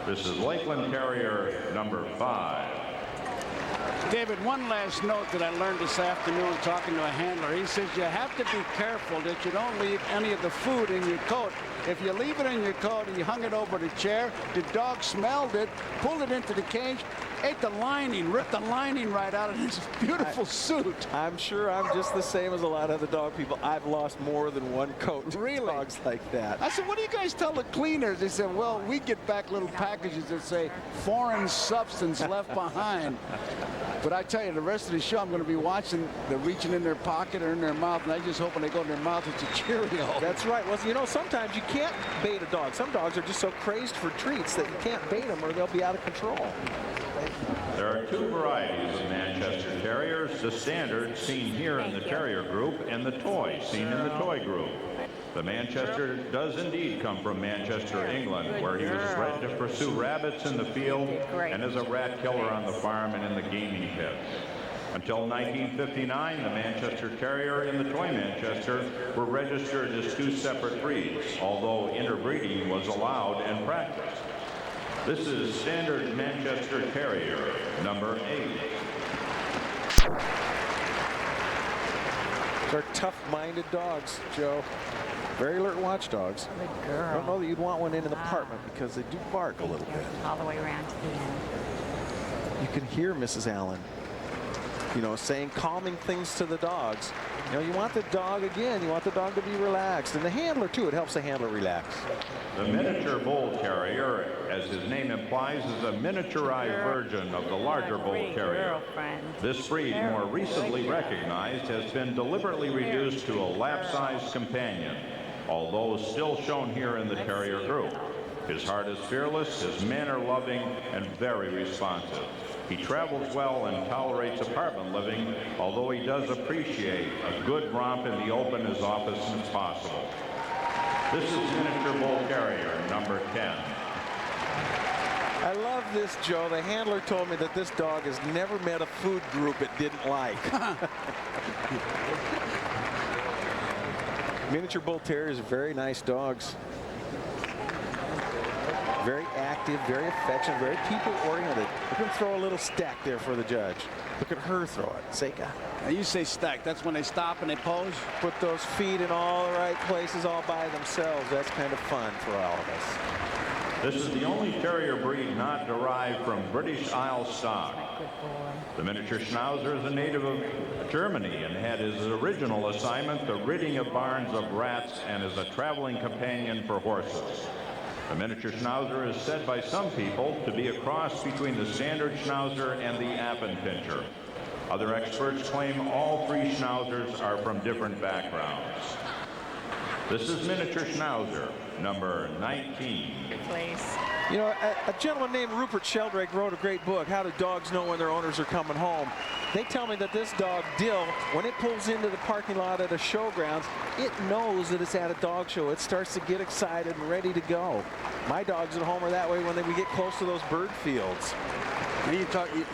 This is Lakeland Terrier number 5. David, one last note that I learned this afternoon talking to a handler. He says you have to be careful that you don't leave any of the food in your coat. If you leave it in your coat and you hung it over the chair, the dog smelled it, pulled it into the cage, ate the lining, ripped the lining right out of his beautiful suit. I'm sure I'm just the same as a lot of the dog people. I've lost more than one coat to dogs like that. I said, what do you guys tell the cleaners? They said, well, we get back little packages that say foreign substance left behind. But I tell you, the rest of the show, I'm going to be watching the reaching in their pocket or in their mouth, and I just hope when they go in their mouth, it's a Cheerio. That's right. Well, you know, sometimes you can't bait a dog. Some dogs are just so crazed for treats that you can't bait them or they'll be out of control. There are two varieties of Manchester Terriers, the standard seen here in the Terrier group and the toy seen in the toy group. The Manchester does indeed come from Manchester, England, where he was bred to pursue rabbits in the field and as a rat killer on the farm and in the gaming pits. Until 1959, the Manchester Terrier and the Toy Manchester were registered as two separate breeds, although interbreeding was allowed and practiced. This is standard Manchester Terrier number 8. They're tough-minded dogs, Joe. Very alert watchdogs. Good girl. I don't know that you'd want one in an apartment because they do bark a little bit. All the way around to the end. You can hear Mrs. Allen, you know, saying calming things to the dogs. You know, you want the dog, again, you want the dog to be relaxed. And the handler, too, it helps the handler relax. The miniature bull terrier, as his name implies, is a miniaturized version of the larger bull terrier. This breed, more recently recognized, has been deliberately reduced to a lap-sized companion, although still shown here in the terrier group. His heart is fearless, his manner loving, and very responsive. He travels well and tolerates apartment living, although he does appreciate a good romp in the open as often as possible. This is miniature bull terrier number 10. I love this, Joe. The handler told me that this dog has never met a food group it didn't like. Miniature bull terriers are very nice dogs. Very active, very affectionate, very people-oriented. Look at him throw a little stack there for the judge. Look at her throw it. Seika. Now you say stack. That's when they stop and they pose? Put those feet in all the right places all by themselves. That's kind of fun for all of us. This is the only terrier breed not derived from British Isle stock. The miniature Schnauzer is a native of Germany and had his original assignment the ridding of barns of rats and is a traveling companion for horses. The miniature Schnauzer is said by some people to be a cross between the standard Schnauzer and the Appenpinscher. Other experts claim all three Schnauzers are from different backgrounds. This is miniature Schnauzer, number 19. Place. You know, a gentleman named Rupert Sheldrake wrote a great book, How Do Dogs Know When Their Owners Are Coming Home? They tell me that this dog, Dill, when it pulls into the parking lot at a showgrounds, it knows that it's at a dog show. It starts to get excited and ready to go. My dogs at home are that way when we get close to those bird fields. And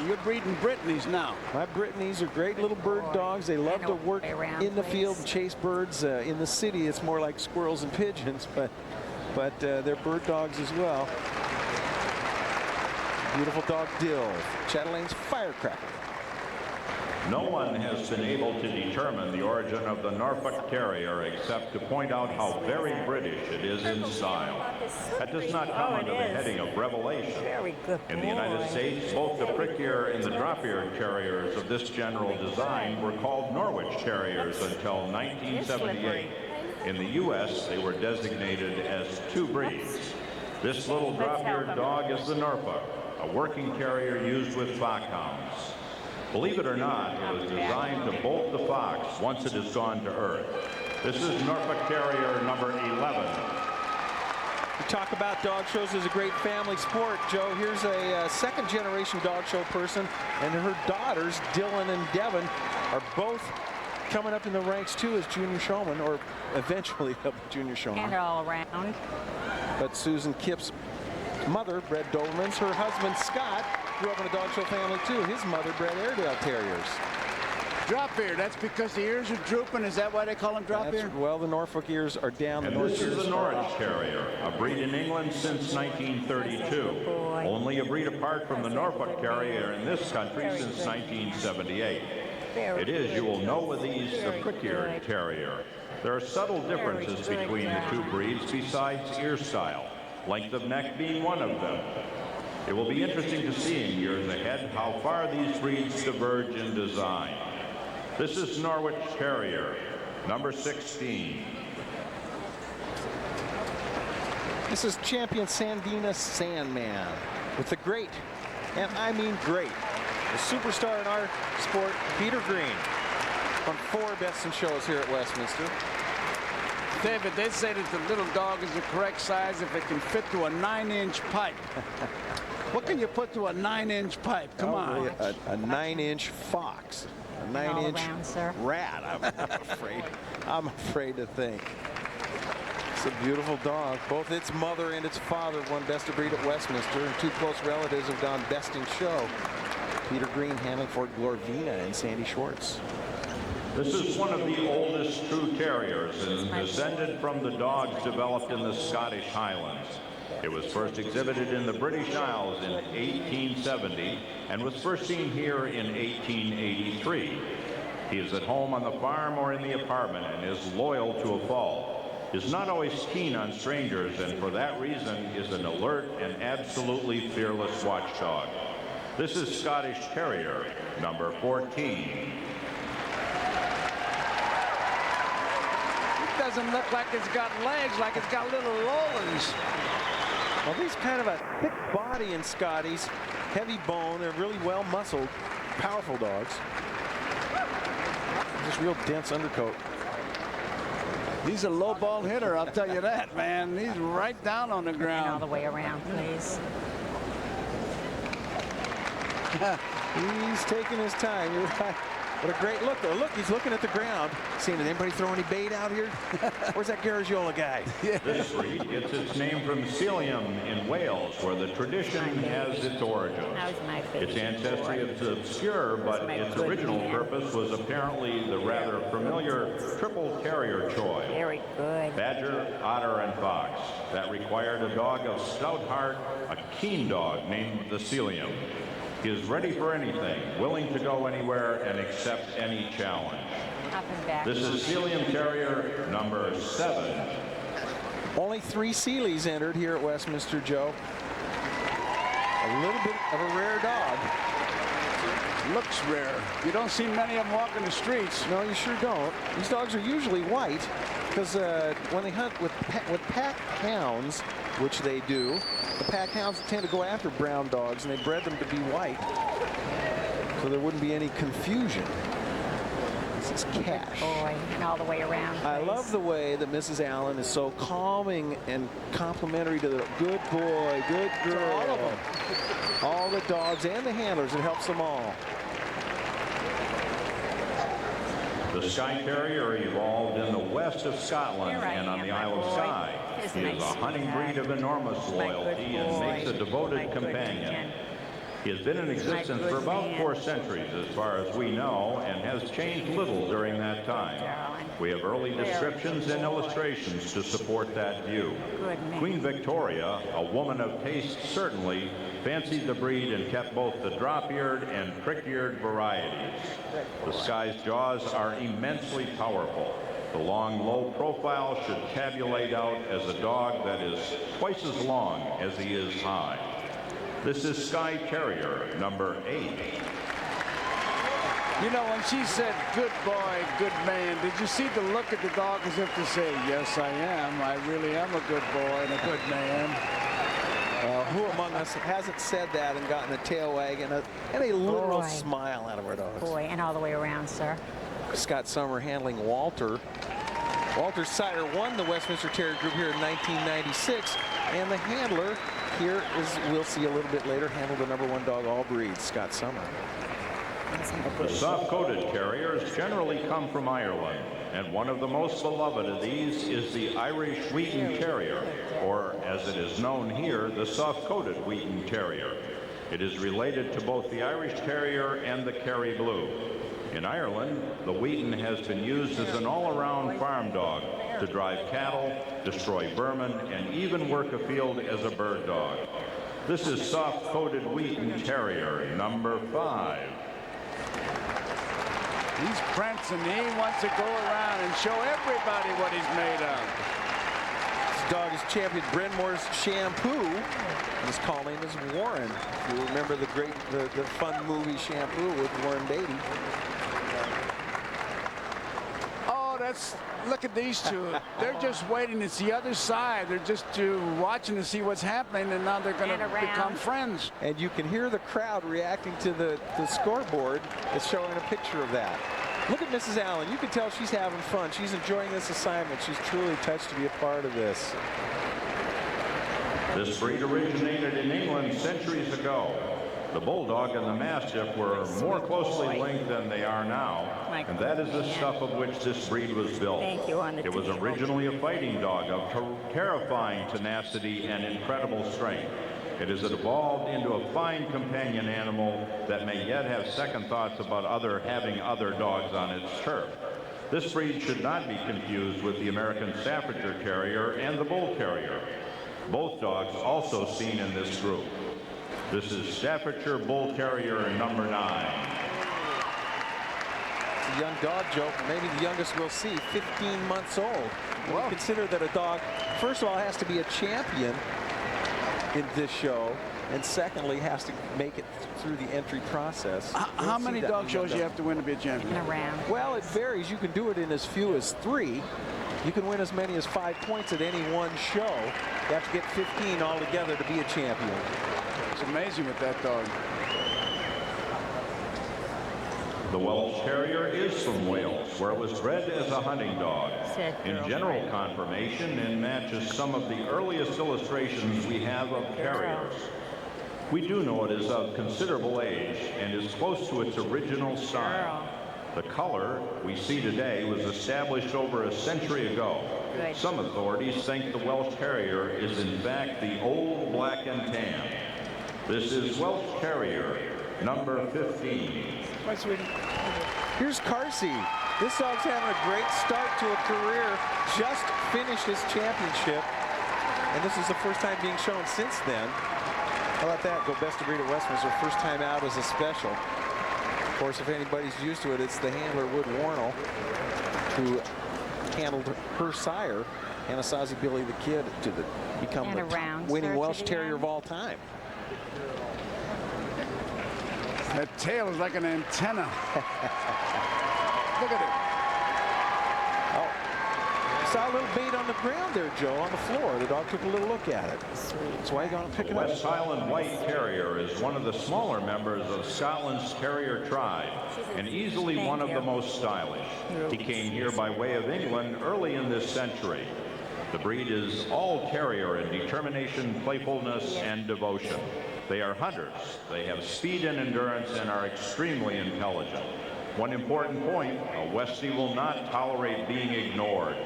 you're breeding Brittany's now. My Brittany's are great little bird dogs. They love to work in the field and chase birds. In the city, it's more like squirrels and pigeons, but they're bird dogs as well. Beautiful dog, Dill. Chatelane's Firecracker. No one has been able to determine the origin of the Norfolk Terrier except to point out how very British it is in style. That does not come under the heading of revelation. In the United States, both the prick-ear and the drop-eared terriers of this general design were called Norwich Terriers until 1978. In the U.S., they were designated as two breeds. This little drop-eared dog is the Norfolk, a working terrier used with foxhounds. Believe it or not, it was designed to bolt the fox once it has gone to earth. This is Norfolk Terrier number 11. We talk about dog shows as a great family sport, Joe. Here's a second-generation dog show person, and her daughters, Dylan and Devin, are both coming up in the ranks, too, as junior showmen, or eventually they'll be junior showmen. And all around. But Susan Kipp's mother bred Dobermans. Her husband, Scott, grew up in a dog show family, too. His mother bred Airedale Terriers. Drop ear, that's because the ears are drooping. Is that why they call them drop ear? Well, the Norfolk ears are down. And this is the Norwich Terrier, a breed in England since 1932. Only a breed apart from the Norfolk Terrier in this country since 1978. It is, you will know with ease, the prick-eared terrier. There are subtle differences between the two breeds besides ear style, length of neck being one of them. It will be interesting to see in years ahead how far these breeds diverge in design. This is Norwich Terrier, number 16. This is champion Sandina Sandman with the great, and I mean great, the superstar in our sport, Peter Green, on 4 Best in Shows here at Westminster. David, they say that the little dog is the correct size if it can fit to a 9-inch pipe. What can you put to a 9-inch pipe? Come on. A 9-inch fox. A 9-inch rat, I'm afraid to think. It's a beautiful dog. Both its mother and its father won Best of Breed at Westminster, and 2 close relatives have gone Best in Show. Peter Green handling for Glorvina and Sandy Schwartz. This is one of the oldest true terriers and descended from the dogs developed in the Scottish Highlands. It was first exhibited in the British Isles in 1870 and was first seen here in 1883. He is at home on the farm or in the apartment and is loyal to a fault. Is not always keen on strangers, and for that reason is an alert and absolutely fearless watchdog. This is Scottish Terrier, number 14. Doesn't look like it's got legs, like it's got little rollers. Well, he's kind of a thick body in Scotties, heavy bone. They're really well muscled, powerful dogs. Just real dense undercoat. He's a low ball hitter, I'll tell you that, man. He's right down on the ground. All the way around, please. He's taking his time. You're right. What a great look, though. Look, he's looking at the ground. Seeing, did anybody throw any bait out here? Where's that Garagiola guy? This breed gets its name from Sealyham in Wales, where the tradition has its origin. Its ancestry is obscure, but its original purpose was apparently the rather familiar triple terrier choice. Very good. Badger, otter, and fox. That required a dog of stout heart, a keen dog named the Sealyham. He is ready for anything, willing to go anywhere, and accept any challenge. Up and back. This is Sealyham Terrier, number 7. Only 3 Sealies entered here at Westminster, Joe. A little bit of a rare dog. Looks rare. You don't see many of them walking the streets. No, you sure don't. These dogs are usually white because when they hunt with pack hounds, which they do, the pack hounds tend to go after brown dogs, and they bred them to be white, so there wouldn't be any confusion. This is Cash. Boy, and all the way around. Please. I love the way that Mrs. Allen is so calming and complimentary to the good boy, good girl. All of them. All the dogs and the handlers. It helps them all. The Skye Terrier evolved in the west of Scotland and on the Isle of Skye. He is a hunting breed of enormous loyalty and makes a devoted companion. He has been in existence for about 4 centuries as far as we know, and has changed little during that time. We have early descriptions and illustrations to support that view. Queen Victoria, a woman of taste certainly, fancied the breed and kept both the drop-eared and prick-eared varieties. The Skye's jaws are immensely powerful. The long, low profile should tabulate out as a dog that is twice as long as he is high. This is Skye Terrier, number 8. You know, when she said, good boy, good man, did you see the look at the dog as if to say, yes, I am. I really am a good boy and a good man. Who among us hasn't said that and gotten a tail wag and a literal smile out of our dogs? Boy, and all the way around, sir. Scott Summer handling Walter. Walter Sider won the Westminster Terrier Group here in 1996, and the handler here is, we'll see a little bit later, handled the #1 dog all breeds, Scott Summer. The soft-coated terriers generally come from Ireland, and one of the most beloved of these is the Irish Wheaten Terrier, or as it is known here, the soft-coated Wheaten Terrier. It is related to both the Irish Terrier and the Kerry Blue. In Ireland, the Wheaten has been used as an all-around farm dog to drive cattle, destroy vermin, and even work a field as a bird dog. This is soft-coated Wheaten Terrier, number 5. He's prancing. He wants to go around and show everybody what he's made of. This dog is champion Brenmore's Shampoo. His call name is Warren. If you remember the fun movie Shampoo with Warren Beatty. Look at these two. They're just waiting. It's the other side. They're just watching to see what's happening, and now they're going to become friends. And you can hear the crowd reacting to the scoreboard. It's showing a picture of that. Look at Mrs. Allen. You can tell she's having fun. She's enjoying this assignment. She's truly touched to be a part of this. This breed originated in England centuries ago. The Bulldog and the Mastiff were more closely linked than they are now, and that is the stuff of which this breed was built. It was originally a fighting dog of terrifying tenacity and incredible strength. It has evolved into a fine companion animal that may yet have second thoughts about having other dogs on its turf. This breed should not be confused with the American Staffordshire Terrier and the Bull Terrier. Both dogs also seen in this group. This is Staffordshire Bull Terrier number 9. a young dog joke. Maybe the youngest we'll see, 15 months old. When you consider that a dog, first of all, has to be a champion in this show, and secondly, has to make it through the entry process. How many dog shows you have to win to be a champion? Well, it varies. You can do it in as few as 3. You can win as many as 5 points at any one show. You have to get 15 altogether to be a champion. It's amazing with that dog. The Welsh Terrier is from Wales, where it was bred as a hunting dog. In general conformation and matches some of the earliest illustrations we have of terriers. We do know it is of considerable age and is close to its original style. The color we see today was established over a century ago. Some authorities think the Welsh Terrier is in fact the old black and tan. This is Welsh Terrier number 15. Hi, sweetie. Here's Carsey. This dog's having a great start to a career. Just finished his championship, and this is the first time being shown since then. How about that? Go best of breed at Westminster. First time out as a special. Of course, if anybody's used to it, it's the handler Wood Warnell, who handled her sire, Anasazi Billy the Kid, to become the top winning Welsh Terrier of all time. That tail is like an antenna. Look at it. Oh, saw a little bait on the ground there, Joe, on the floor. The dog took a little look at it. That's why you got to pick it up. West Highland White Terrier is one of the smaller members of Scotland's terrier tribe and easily one of the most stylish. He came here by way of England early in this century. The breed is all terrier in determination, playfulness, and devotion. They are hunters. They have speed and endurance and are extremely intelligent. One important point, a Westie will not tolerate being ignored.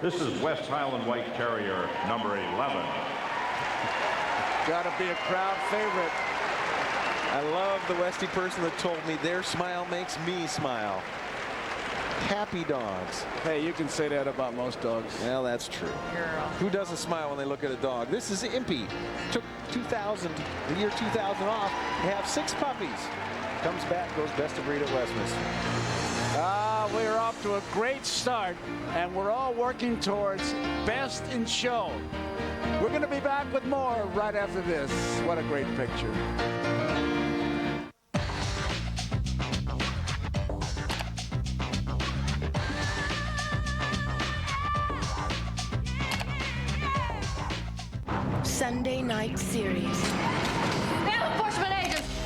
This is West Highland White Terrier number 11. Gotta be a crowd favorite. I love the Westie person that told me their smile makes me smile. Happy dogs. Hey, you can say that about most dogs. Well, that's true. Girl. Who doesn't smile when they look at a dog? This is Impy. Took the year 2000 off to have 6 puppies. Comes back, goes best of breed at Westminster. We're off to a great start, and we're all working towards best in show. We're going to be back with more right after this. What a great picture. Sunday night series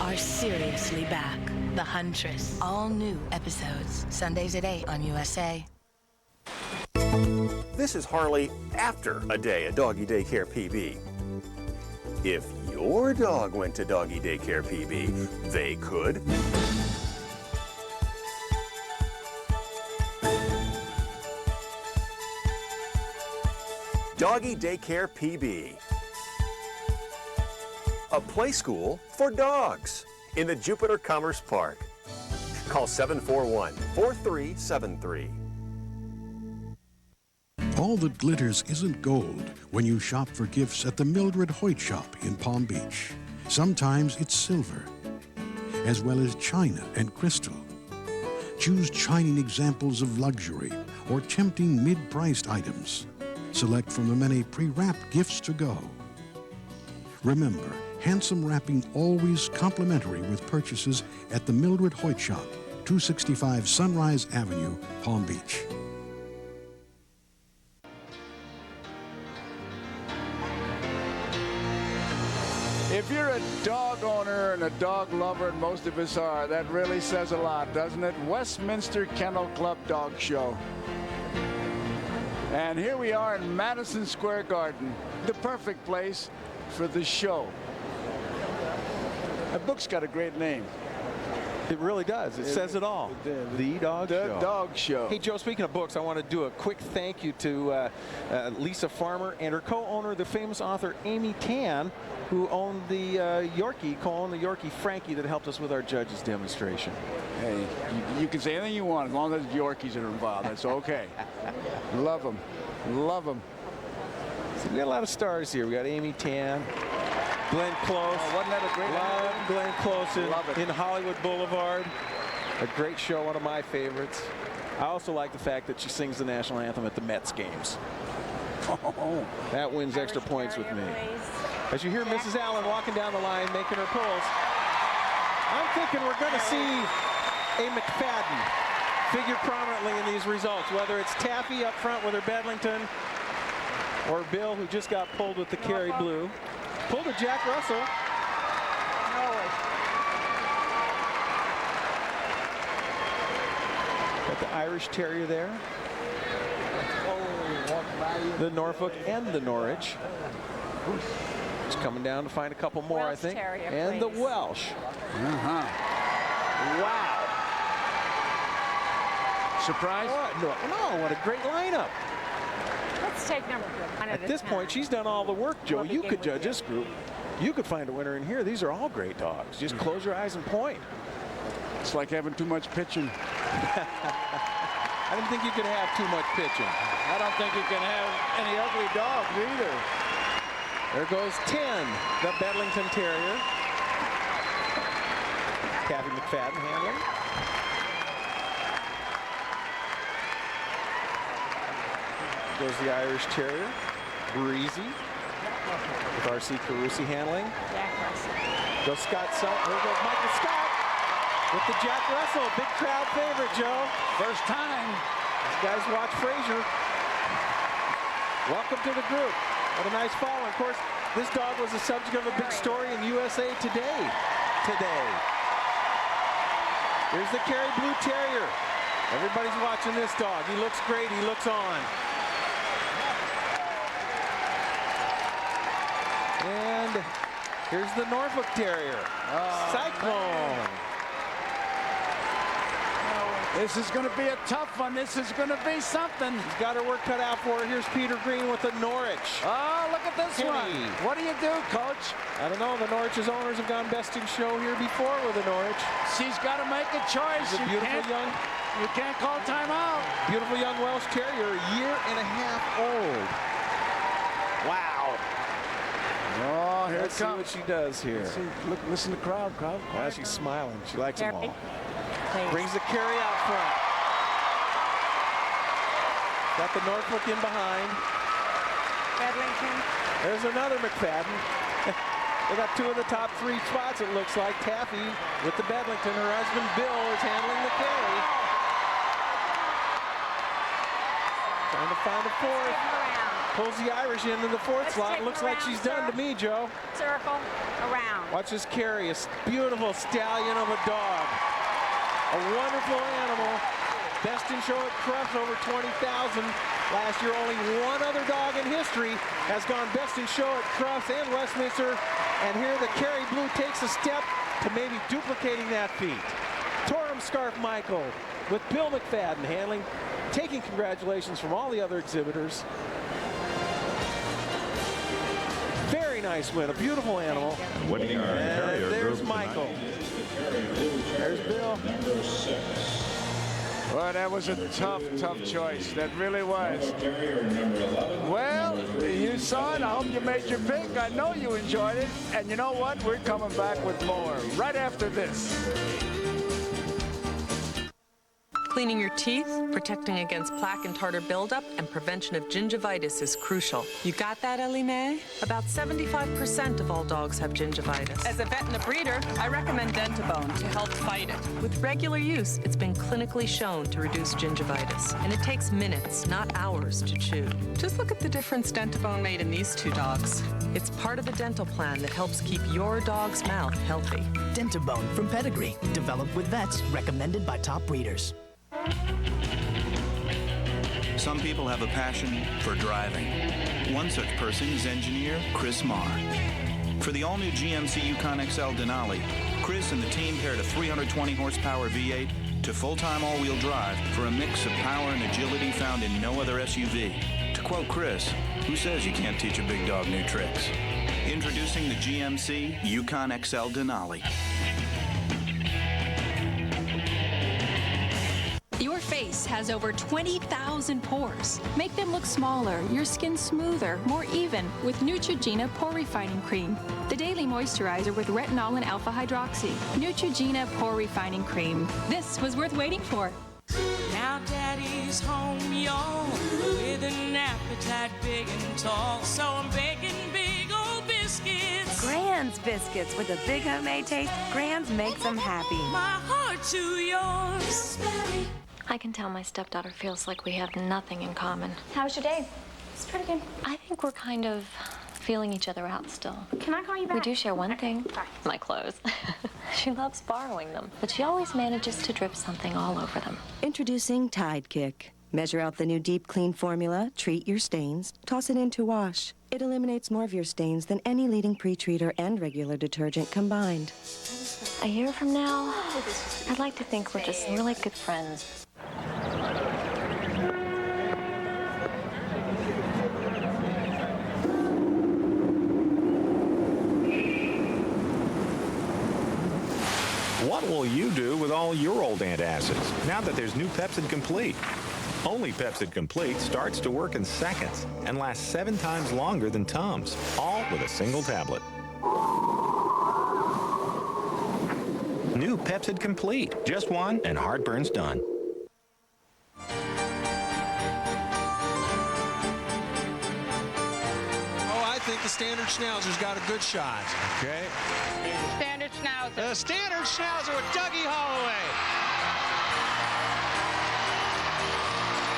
are seriously back. The Huntress. All new episodes. Sundays at 8 on USA. This is Harley after a day at Doggy Daycare PB. If your dog went to Doggy Daycare PB, they could. Doggy Daycare PB. A play school for dogs in the Jupiter Commerce Park. Call 741-4373. All that glitters isn't gold when you shop for gifts at the Mildred Hoyt Shop in Palm Beach. Sometimes it's silver, as well as china and crystal. Choose shining examples of luxury or tempting mid-priced items. Select from the many pre-wrapped gifts to go. Remember, handsome wrapping always complimentary with purchases at the Mildred Hoyt Shop, 265 Sunrise Avenue, Palm Beach. If you're a dog owner and a dog lover, and most of us are, that really says a lot, doesn't it? Westminster Kennel Club Dog Show. And here we are in Madison Square Garden, the perfect place for the show. The book's got a great name. It really does. It says it all. The Dog Show. The Dog Show. Hey, Joe, speaking of books, I want to do a quick thank you to Lisa Farmer and her co-owner, the famous author Amy Tan, who owned the Yorkie, co-owned the Yorkie Frankie that helped us with our judges demonstration. Hey, you can say anything you want as long as Yorkies are involved. That's okay. Love them. Love them. So we got a lot of stars here. We got Amy Tan, Glenn Close. Oh, wasn't that a great Love Glenn Close in Hollywood Boulevard. A great show, one of my favorites. I also like the fact that she sings the national anthem at the Mets games. That wins extra points with me. As you hear Mrs. Allen walking down the line, making her pulls, I'm thinking we're going to see a McFadden figure prominently in these results, whether it's Taffy up front with her Bedlington, or Bill, who just got pulled with the Kerry Blue. Pulled a Jack Russell. Got the Irish Terrier there. The Norfolk and the Norwich. Just coming down to find a couple more, Welsh I think. Terrier, and please. the Welsh. Wow. Surprise? No, what a great lineup. Let's take number 1 At this point, she's done all the work, Joe. You could judge this group. You could find a winner in here. These are all great dogs. Just close your eyes and point. It's like having too much pitching. I didn't think you could have too much pitching. I don't think you can have any ugly dogs either. There goes 10, the Bedlington Terrier. Kathy McFadden handling. Goes the Irish Terrier, Breezy, with R.C. Carusi handling. Jack Russell. Goes Scott Sutton. There goes Michael Scott with the Jack Russell, big crowd favorite, Joe. First time. These guys watch Frazier. Welcome to the group. What a nice follow. Of course, this dog was the subject of a big story in USA Today today. Here's the Kerry Blue Terrier. Everybody's watching this dog. He looks great. He looks on. And here's the Norfolk Terrier. Cyclone. This is going to be a tough one. This is going to be something. He's got her work cut out for her. Here's Peter Green with the Norwich. Oh, look at this Kenny. one. What do you do, Coach? I don't know. The Norwich's owners have gone best in show here before with the Norwich. She's got to make a choice. She's a beautiful young. You can't call timeout. Beautiful young Welsh Terrier, a year and a half old. Wow. Oh, here Let's it comes. see what she does here. Look, listen to the crowd. Wow, she's smiling. She likes them all. Please. Brings the Kerry out front. Got the Norfolk in behind. Bedlington. There's another McFadden. They got two of the top 3 spots, it looks like. Taffy with the Bedlington. Her husband, Bill, is handling the Kerry. Trying to find a fourth. Pulls the Irish into the 4th slot. Looks like she's done to me, Joe. Circle around. Watch this Kerry, a beautiful stallion of a dog. A wonderful animal. Best in show at Crufts, over 20,000. Last year, only one other dog in history has gone best in show at Crufts and Westminster. And here the Kerry Blue takes a step to maybe duplicating that feat. Torham Scarf Michael with Bill McFadden handling, taking congratulations from all the other exhibitors. Very nice win, a beautiful animal. Winning our Terrier there's group Michael. There's Bill. Well, that was a tough choice. That really was. Well, you saw it. I hope you made your pick. I know you enjoyed it. And you know what? We're coming back with more right after this. Cleaning your teeth, protecting against plaque and tartar buildup, and prevention of gingivitis is crucial. You got that, Ellie Mae? About 75% of all dogs have gingivitis. As a vet and a breeder, I recommend Dentabone to help fight it. With regular use, it's been clinically shown to reduce gingivitis, and it takes minutes, not hours, to chew. Just look at the difference Dentabone made in these 2 dogs. It's part of the dental plan that helps keep your dog's mouth healthy. Dentabone from Pedigree, developed with vets, recommended by top breeders. Some people have a passion for driving. One such person is engineer Chris Marr. For the all-new GMC Yukon XL Denali, Chris and the team paired a 320 horsepower V8 to full-time all-wheel drive for a mix of power and agility found in no other SUV. To quote Chris, who says you can't teach a big dog new tricks? Introducing the GMC Yukon XL Denali. Your face face has over 20,000 pores. Make them look smaller, your skin smoother, more even with Neutrogena Pore Refining Cream. The daily moisturizer with retinol and alpha hydroxy. Neutrogena Pore Refining Cream. This was worth waiting for. Now Daddy's home, y'all, with an appetite big and tall. So I'm baking big old biscuits. Grand's biscuits with a big homemade taste. Grand's makes them happy. My heart to yours. I can tell my stepdaughter feels like we have nothing in common. How was your day? It's pretty good. I think we're kind of feeling each other out still. Can I call you back? We do share one thing. Bye. My clothes. She loves borrowing them, but she always manages to drip something all over them. Introducing Tide Kick. Measure out the new Deep Clean formula, treat your stains, toss it into wash. It eliminates more of your stains than any leading pre-treater and regular detergent combined. A year from now, I'd like to think we're just really good friends. What will you do with all your old antacids now that there's new Pepsid Complete? Only Pepsid Complete starts to work in seconds and lasts 7 times longer than Tums, all with a single tablet. New Pepsid Complete. Just one and heartburn's done. I think the Standard Schnauzer's got a good shot. Okay. Standard Schnauzer. The Standard Schnauzer with Dougie Holloway.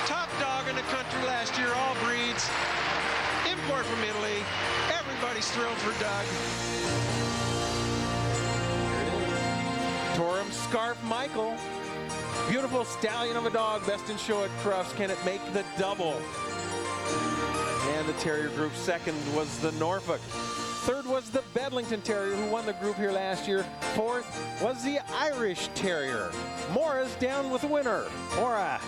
Top dog in the country last year, all breeds. Import from Italy. Everybody's thrilled for Doug. Torum Scarf Michael. Beautiful stallion of a dog. Best in show at Crufts. Can it make the double? And the Terrier group second was the Norfolk. Third was the Bedlington Terrier, who won the group here last year. Fourth was the Irish Terrier. Mora's down with the winner. Mora.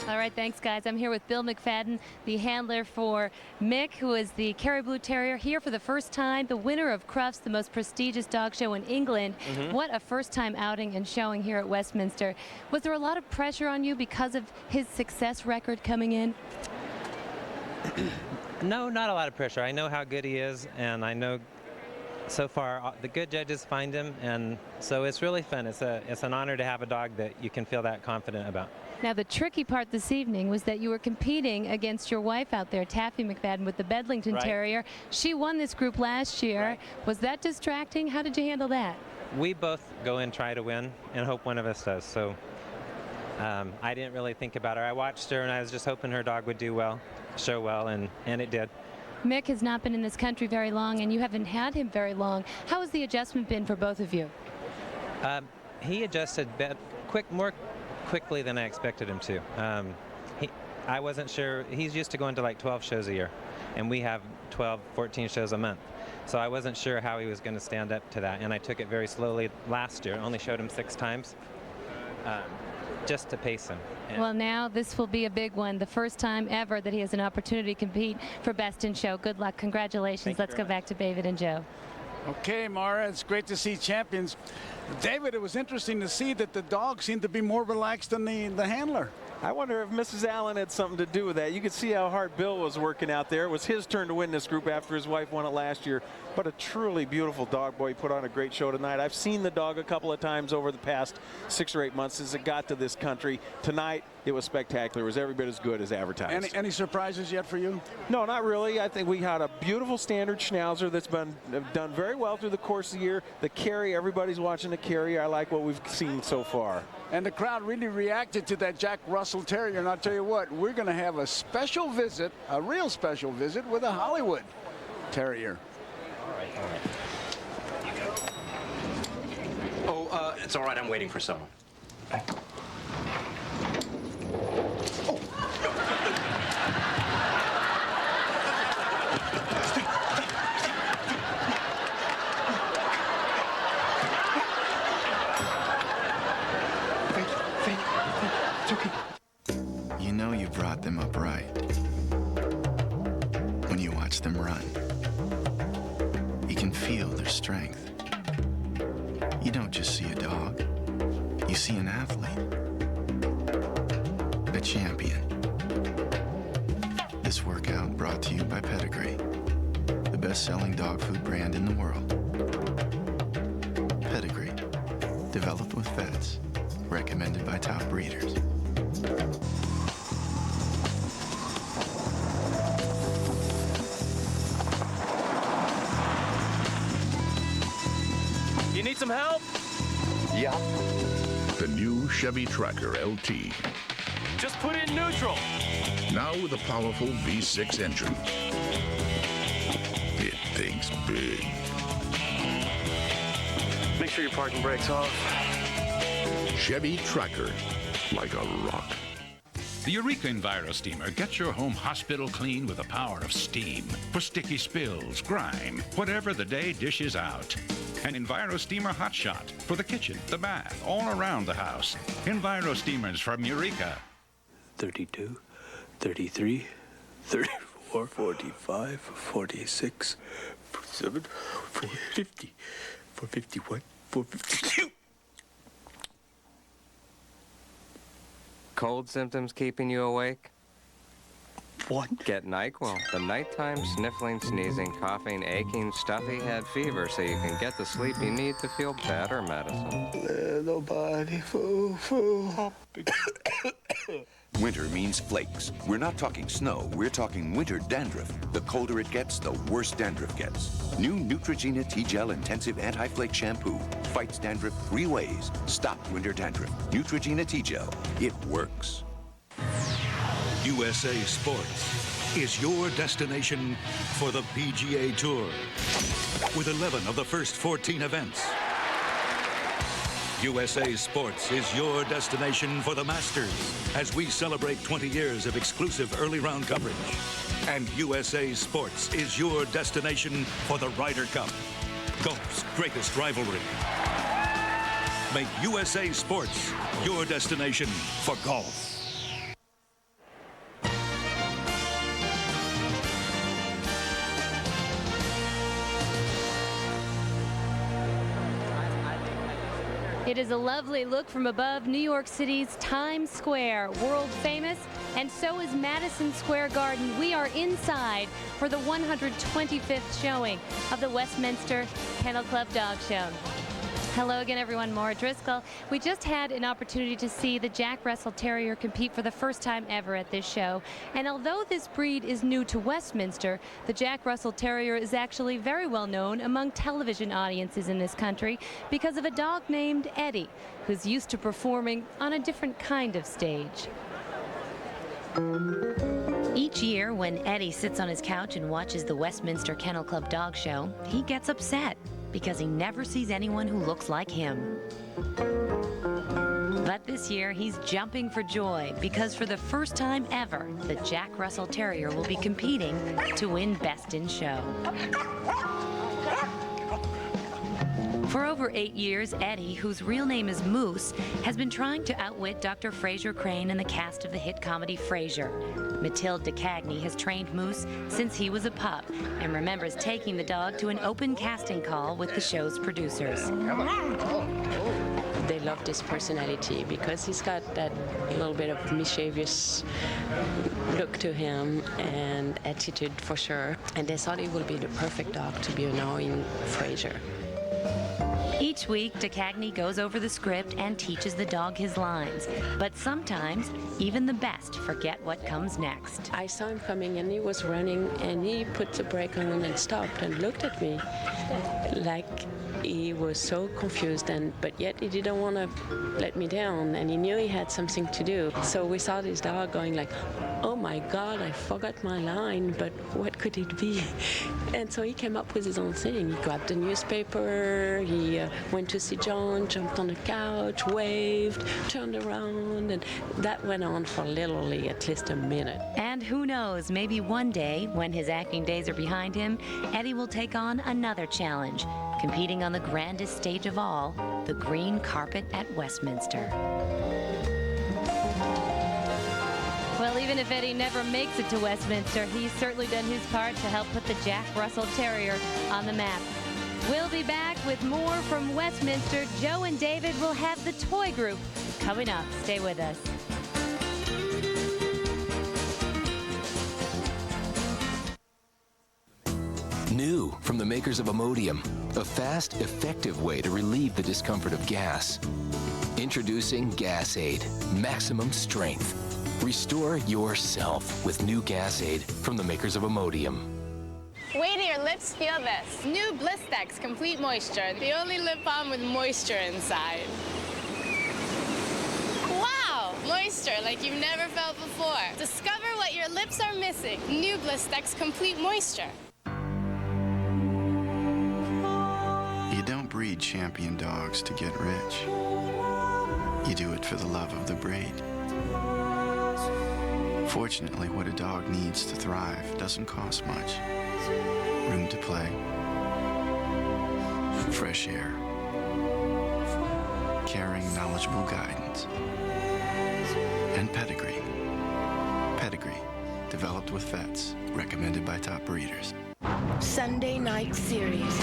All right, thanks, guys. I'm here with Bill McFadden, the handler for Mick, who is the Kerry Blue Terrier, here for the first time, the winner of Crufts, the most prestigious dog show in England. What a first-time outing and showing here at Westminster. Was there a lot of pressure on you because of his success record coming in? No, not a lot of pressure. I know how good he is, and I know so far the good judges find him, and so it's really fun. It's an honor to have a dog that you can feel that confident about. Now, the tricky part this evening was that you were competing against your wife out there, Taffy McFadden, with the Bedlington Terrier. She won this group last year. Was that distracting? How did you handle that? We both go and try to win and hope one of us does. So I didn't really think about her. I watched her, and I was just hoping her dog would do well, show well, and it did. Mick has not been in this country very long, and you haven't had him very long. How has the adjustment been for both of you? He adjusted more quickly than I expected him to. I wasn't sure. He's used to going to like 12 shows a year, and we have 12, 14 shows a month. So I wasn't sure how he was going to stand up to that, and I took it very slowly last year. Only showed him 6 times. Just to pace him. Well, now this will be a big one. The first time ever that he has an opportunity to compete for Best in Show. Good luck. Congratulations. Let's go back to David and Joe. Okay, Mara, it's great to see champions. David, it was interesting to see that the dog seemed to be more relaxed than the handler. I wonder if Mrs. Allen had something to do with that. You could see how hard Bill was working out there. It was his turn to win this group after his wife won it last year. But a truly beautiful dog. Boy, he put on a great show tonight. I've seen the dog a couple of times over the past 6 or 8 months since it got to this country. Tonight, it was spectacular. It was every bit as good as advertised. Any surprises yet for you? No, not really. I think we had a beautiful Standard Schnauzer that's been done very well through the course of the year. The Kerry, everybody's watching the Kerry. I like what we've seen so far. And the crowd really reacted to that Jack Russell Terrier. And I'll tell you what, we're going to have a special visit, a real special visit with a Hollywood Terrier. All right. Oh, it's all right. I'm waiting for someone. You know you brought them up right when you watch them run. You can feel their strength. You don't just see a dog, you see an athlete. A champion. This workout brought to you by Pedigree, the best-selling dog food brand in the world. Pedigree, developed with vets, recommended by top breeders. You need some help? Yeah. The new Chevy Tracker LT. Just put in neutral. Now with a powerful V6 engine. It thinks big. Make sure your parking brake's off. Chevy Tracker, like a rock. The Eureka Enviro Steamer gets your home hospital clean with the power of steam for sticky spills, grime, whatever the day dishes out. An Enviro Steamer Hot Shot for the kitchen, the bath, all around the house. Enviro Steamers from Eureka. 32, 33, 34, 45, 46, 47, 450, 451, 452. Cold symptoms keeping you awake? What? Get NyQuil, the nighttime sniffling, sneezing, coughing, aching, stuffy head fever, so you can get the sleep you need to feel better medicine. Little body, foo. Winter means flakes. We're not talking snow, we're talking winter dandruff. The colder it gets, the worse dandruff gets. New Neutrogena T-Gel Intensive Anti-Flake Shampoo fights dandruff 3 ways. Stop winter dandruff. Neutrogena T-Gel. It works. USA Sports is your destination for the PGA Tour with 11 of the first 14 events. USA Sports is your destination for the Masters as we celebrate 20 years of exclusive early round coverage. And USA Sports is your destination for the Ryder Cup, golf's greatest rivalry. Make USA Sports your destination for golf. It is a lovely look from above New York City's Times Square, world famous, and so is Madison Square Garden. We are inside for the 125th showing of the Westminster Kennel Club Dog Show. Hello again, everyone. Maura Driscoll. We just had an opportunity to see the Jack Russell Terrier compete for the first time ever at this show. And although this breed is new to Westminster, the Jack Russell Terrier is actually very well known among television audiences in this country because of a dog named Eddie, who's used to performing on a different kind of stage. Each year, when Eddie sits on his couch and watches the Westminster Kennel Club Dog Show, he gets upset because he never sees anyone who looks like him. But this year, he's jumping for joy because for the first time ever, the Jack Russell Terrier will be competing to win Best in Show. For over 8 years, Eddie, whose real name is Moose, has been trying to outwit Dr. Fraser Crane and the cast of the hit comedy Frasier. Mathilde de Cagny has trained Moose since he was a pup and remembers taking the dog to an open casting call with the show's producers. They loved his personality because he's got that little bit of mischievous look to him and attitude for sure. And they thought he would be the perfect dog to be annoying Frasier. Each week, de Cagny goes over the script and teaches the dog his lines. But sometimes, even the best forget what comes next. I saw him coming and he was running and he put the brake on and stopped and looked at me like he was so confused, but yet he didn't want to let me down and he knew he had something to do. So we saw this dog going like, oh my God, I forgot my line, but what could it be? And so he came up with his own thing. He grabbed the newspaper, he went to see John, jumped on the couch, waved, turned around, and that went on for literally at least a minute. And who knows, maybe one day, when his acting days are behind him, Eddie will take on another challenge, competing on the grandest stage of all, the green carpet at Westminster. Well, even if Eddie never makes it to Westminster, he's certainly done his part to help put the Jack Russell Terrier on the map. We'll be back with more from Westminster. Joe and David will have the toy group coming up. Stay with us. New from the makers of Imodium, a fast, effective way to relieve the discomfort of gas. Introducing Gas Aid, maximum strength. Restore yourself with new Gas Aid from the makers of Imodium. Wait till your lips feel this. New Blistex Complete Moisture, the only lip balm with moisture inside. Wow, moisture like you've never felt before. Discover what your lips are missing. New Blistex Complete Moisture. You don't breed champion dogs to get rich. You do it for the love of the breed. Fortunately, what a dog needs to thrive doesn't cost much. Room to play, fresh air, caring, knowledgeable guidance, and pedigree. Pedigree, developed with vets, recommended by top breeders. Sunday night series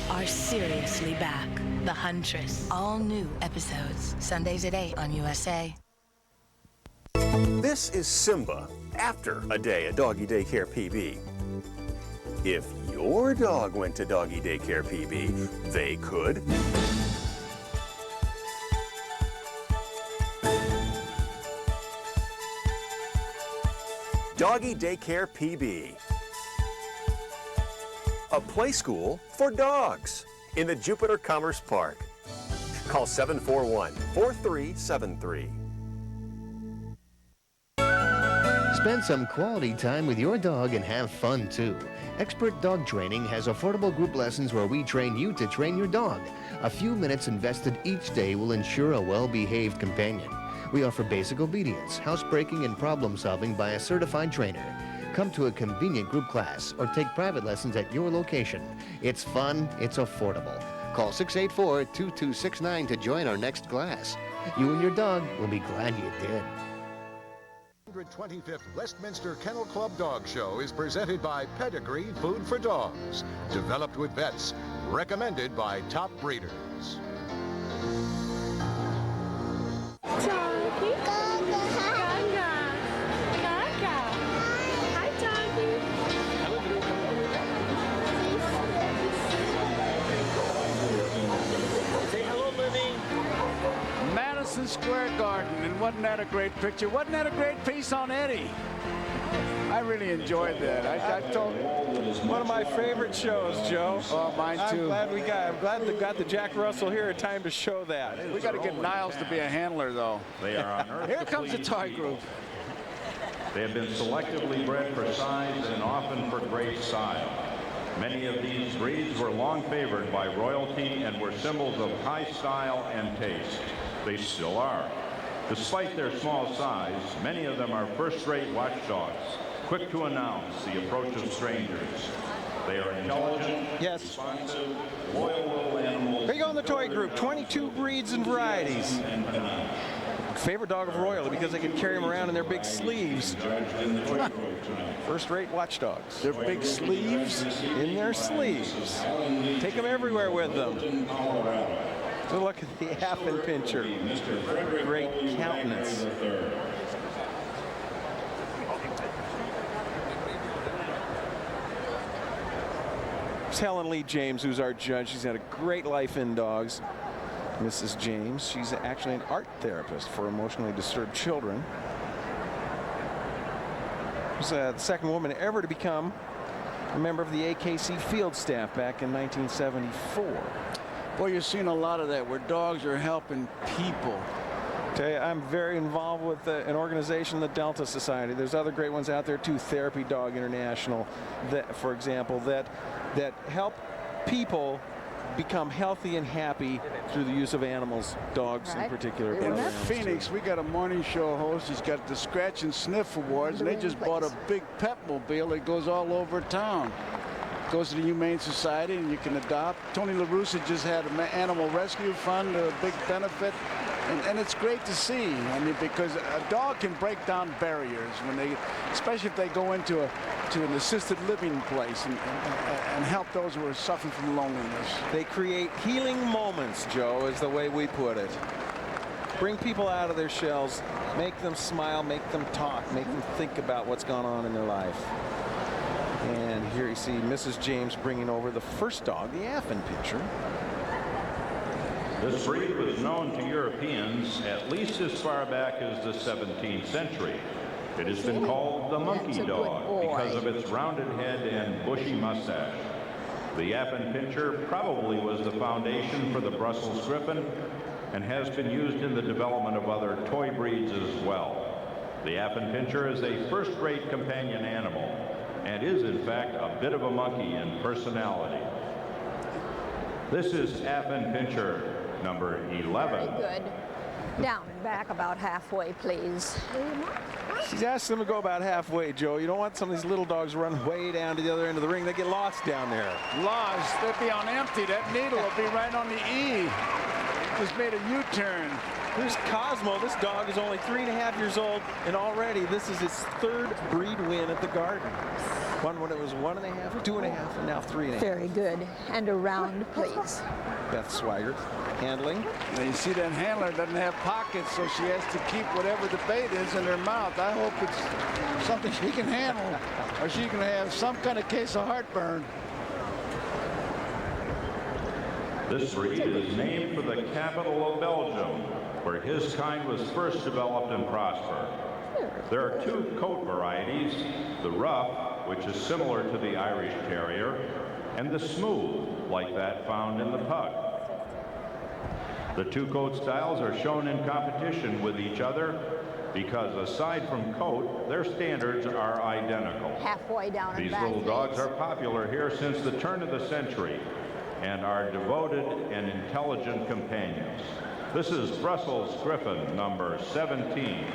are seriously back. The Huntress. All new episodes. Sundays at 8 on USA. This is Simba after a day at Doggy Daycare PB. If your dog went to Doggy Daycare PB, they could. Doggy Daycare PB. A play school for dogs in the Jupiter Commerce Park. Call 741-4373. Spend some quality time with your dog and have fun too. Expert Dog Training has affordable group lessons where we train you to train your dog. A few minutes invested each day will ensure a well-behaved companion. We offer basic obedience, housebreaking, and problem solving by a certified trainer. Come to a convenient group class or take private lessons at your location. It's fun, it's affordable. Call 684-2269 to join our next class. You and your dog will be glad you did. 125th Westminster Kennel Club Dog Show is presented by Pedigree Food for Dogs. Developed with vets. Recommended by top breeders. Square Garden, and wasn't that a great picture? Wasn't that a great piece on Eddie? I really enjoyed that. I told one of my favorite shows, Joe. Oh, mine too. I'm glad they got the Jack Russell here in time to show that. We got to get Niles to be a handler, though. They are on Earth. Here comes the toy group. They have been selectively bred for size and often for great style. Many of these breeds were long favored by royalty and were symbols of high style and taste. They still are. Despite their small size, many of them are first-rate watchdogs, quick to announce the approach of strangers. They are intelligent, responsive, loyal little animals. There you go in the toy group, 22 breeds and varieties. Favorite dog of royalty because they can carry them around in their big sleeves. First-rate watchdogs. Their big sleeves? In their sleeves. Take them everywhere with them. So look at the Affen Pincher. Great countenance. It's Helen Lee James, who's our judge. She's had a great life in dogs. Mrs. James. She's actually an art therapist for emotionally disturbed children. She's the second woman ever to become a member of the AKC field staff back in 1974. Boy, you're seeing a lot of that where dogs are helping people. Tell you, I'm very involved with an organization, the Delta Society. There's other great ones out there too, Therapy Dog International, that, for example, that help people become healthy and happy through the use of animals, dogs in particular. In Phoenix, we got a morning show host. He's got the Scratch and Sniff Awards, and they just bought a big pet mobile that goes all over town. Goes to the Humane Society, and you can adopt. Tony LaRussa just had an animal rescue fund, a big benefit, and it's great to see. I mean, because a dog can break down barriers when they, especially if they go into an assisted living place and help those who are suffering from loneliness. They create healing moments, Joe, is the way we put it. Bring people out of their shells, make them smile, make them talk, make them think about what's gone on in their life. And Here you see Mrs. James bringing over the first dog, the Affenpinscher. This breed was known to Europeans at least as far back as the 17th century. It has been called the monkey dog because of its rounded head and bushy mustache. The Affenpinscher probably was the foundation for the Brussels Griffon and has been used in the development of other toy breeds as well. The Affenpinscher is a first-rate companion animal and is in fact a bit of a monkey in personality. This is Affenpinscher number 11. Very good. Down and back about halfway, please. She's asked them to go about halfway, Joe. You don't want some of these little dogs run way down to the other end of the ring. They get lost down there. Lost. They'll be on empty. That needle will be right on the E. Just made a U-turn. Here's Cosmo. This dog is only 3.5 years old, and already this is his third breed win at the Garden. One when it was 1.5, 2.5, and now 3.5. Very good. And around, please. Beth Swigert handling. Now you see that handler doesn't have pockets, so she has to keep whatever the bait is in her mouth. I hope it's something she can handle, or she can have some kind of case of heartburn. This breed is named for the capital of Belgium, where his kind was first developed and prospered. There are two coat varieties, the rough, which is similar to the Irish Terrier, and the smooth, like that found in the pug. The two coat styles are shown in competition with each other because aside from coat, their standards are identical. Halfway down and These back, little dogs please. are popular here since the turn of the century and are devoted and intelligent companions. This is Brussels Griffon number 17.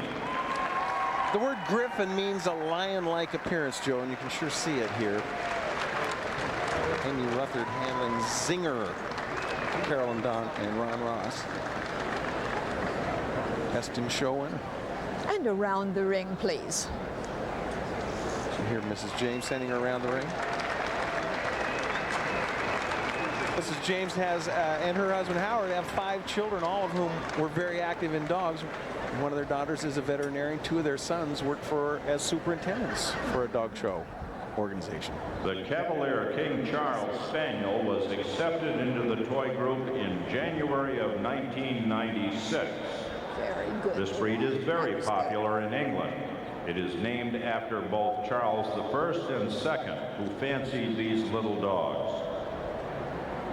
The word griffon means a lion-like appearance, Joe, and you can sure see it here. Amy Ruthard handling Zinger. Carolyn Don and Ron Ross. Heston Show winner. And around the ring, please. So here Mrs. James sending her around the ring. Mrs. James has, and her husband Howard have 5 children, all of whom were very active in dogs. One of their daughters is a veterinarian. 2 of their sons work as superintendents for a dog show organization. The Cavalier King Charles Spaniel was accepted into the toy group in January of 1996. Very good. This breed is very popular in England. It is named after both Charles I and II, who fancied these little dogs.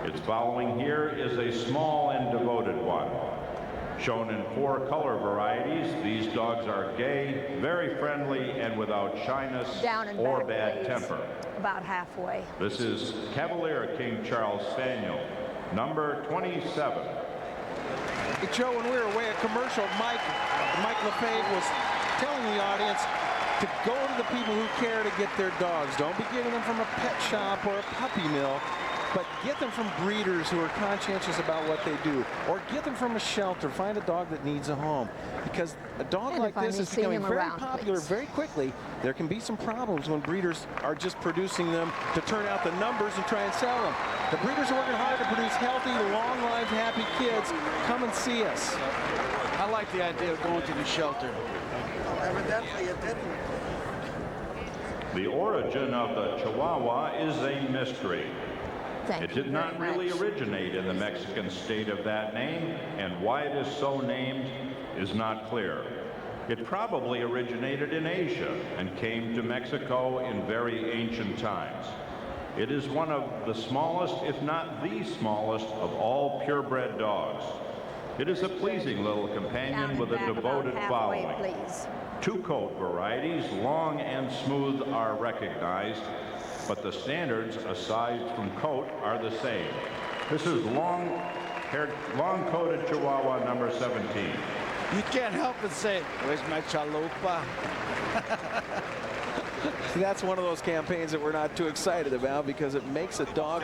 Its following here is a small and devoted one. Shown in 4 color varieties, these dogs are gay, very friendly, and without shyness or back, bad please. temper. About halfway. This is Cavalier King Charles Spaniel, number 27. Hey, Joe, when we were away at commercial, Mike LeFave was telling the audience to go to the people who care to get their dogs. Don't be getting them from a pet shop or a puppy mill, but get them from breeders who are conscientious about what they do, or get them from a shelter. Find a dog that needs a home, because a dog like this is becoming very popular very quickly. There can be some problems when breeders are just producing them to turn out the numbers and try and sell them. The breeders are working hard to produce healthy, long-lived, happy kids. Come and see us. I like the idea of going to the shelter. Evidently it didn't. The origin of the Chihuahua is a mystery. Thank it did not really originate in the Mexican state of that name, and why it is so named is not clear. It probably originated in Asia and came to Mexico in very ancient times. It is one of the smallest, if not the smallest, of all purebred dogs. It is a pleasing little companion with a devoted following. Please. 2 coat varieties, long and smooth, are recognized, but the standards, aside from coat, are the same. This is long-coated Chihuahua number 17. You can't help but say, "Where's my chalupa?" See, that's one of those campaigns that we're not too excited about because it makes a dog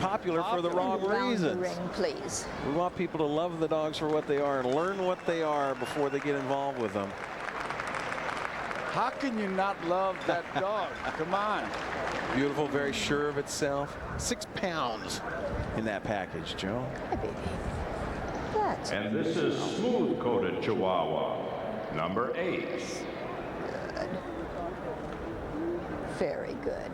popular for the wrong reasons. Ring, please. We want people to love the dogs for what they are and learn what they are before they get involved with them. How can you not love that dog? Come on. Beautiful, very sure of itself. 6 pounds in that package, Joe. And this is smooth-coated Chihuahua, number 8. Good. Very good.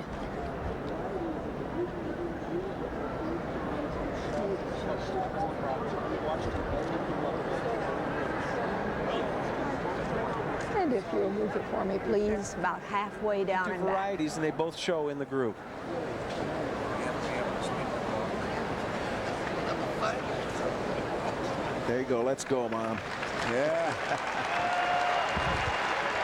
And if you'll move it for me, please, about halfway down and back. Varieties, and they both show in the group. There you go. Let's go, Mom. Yeah.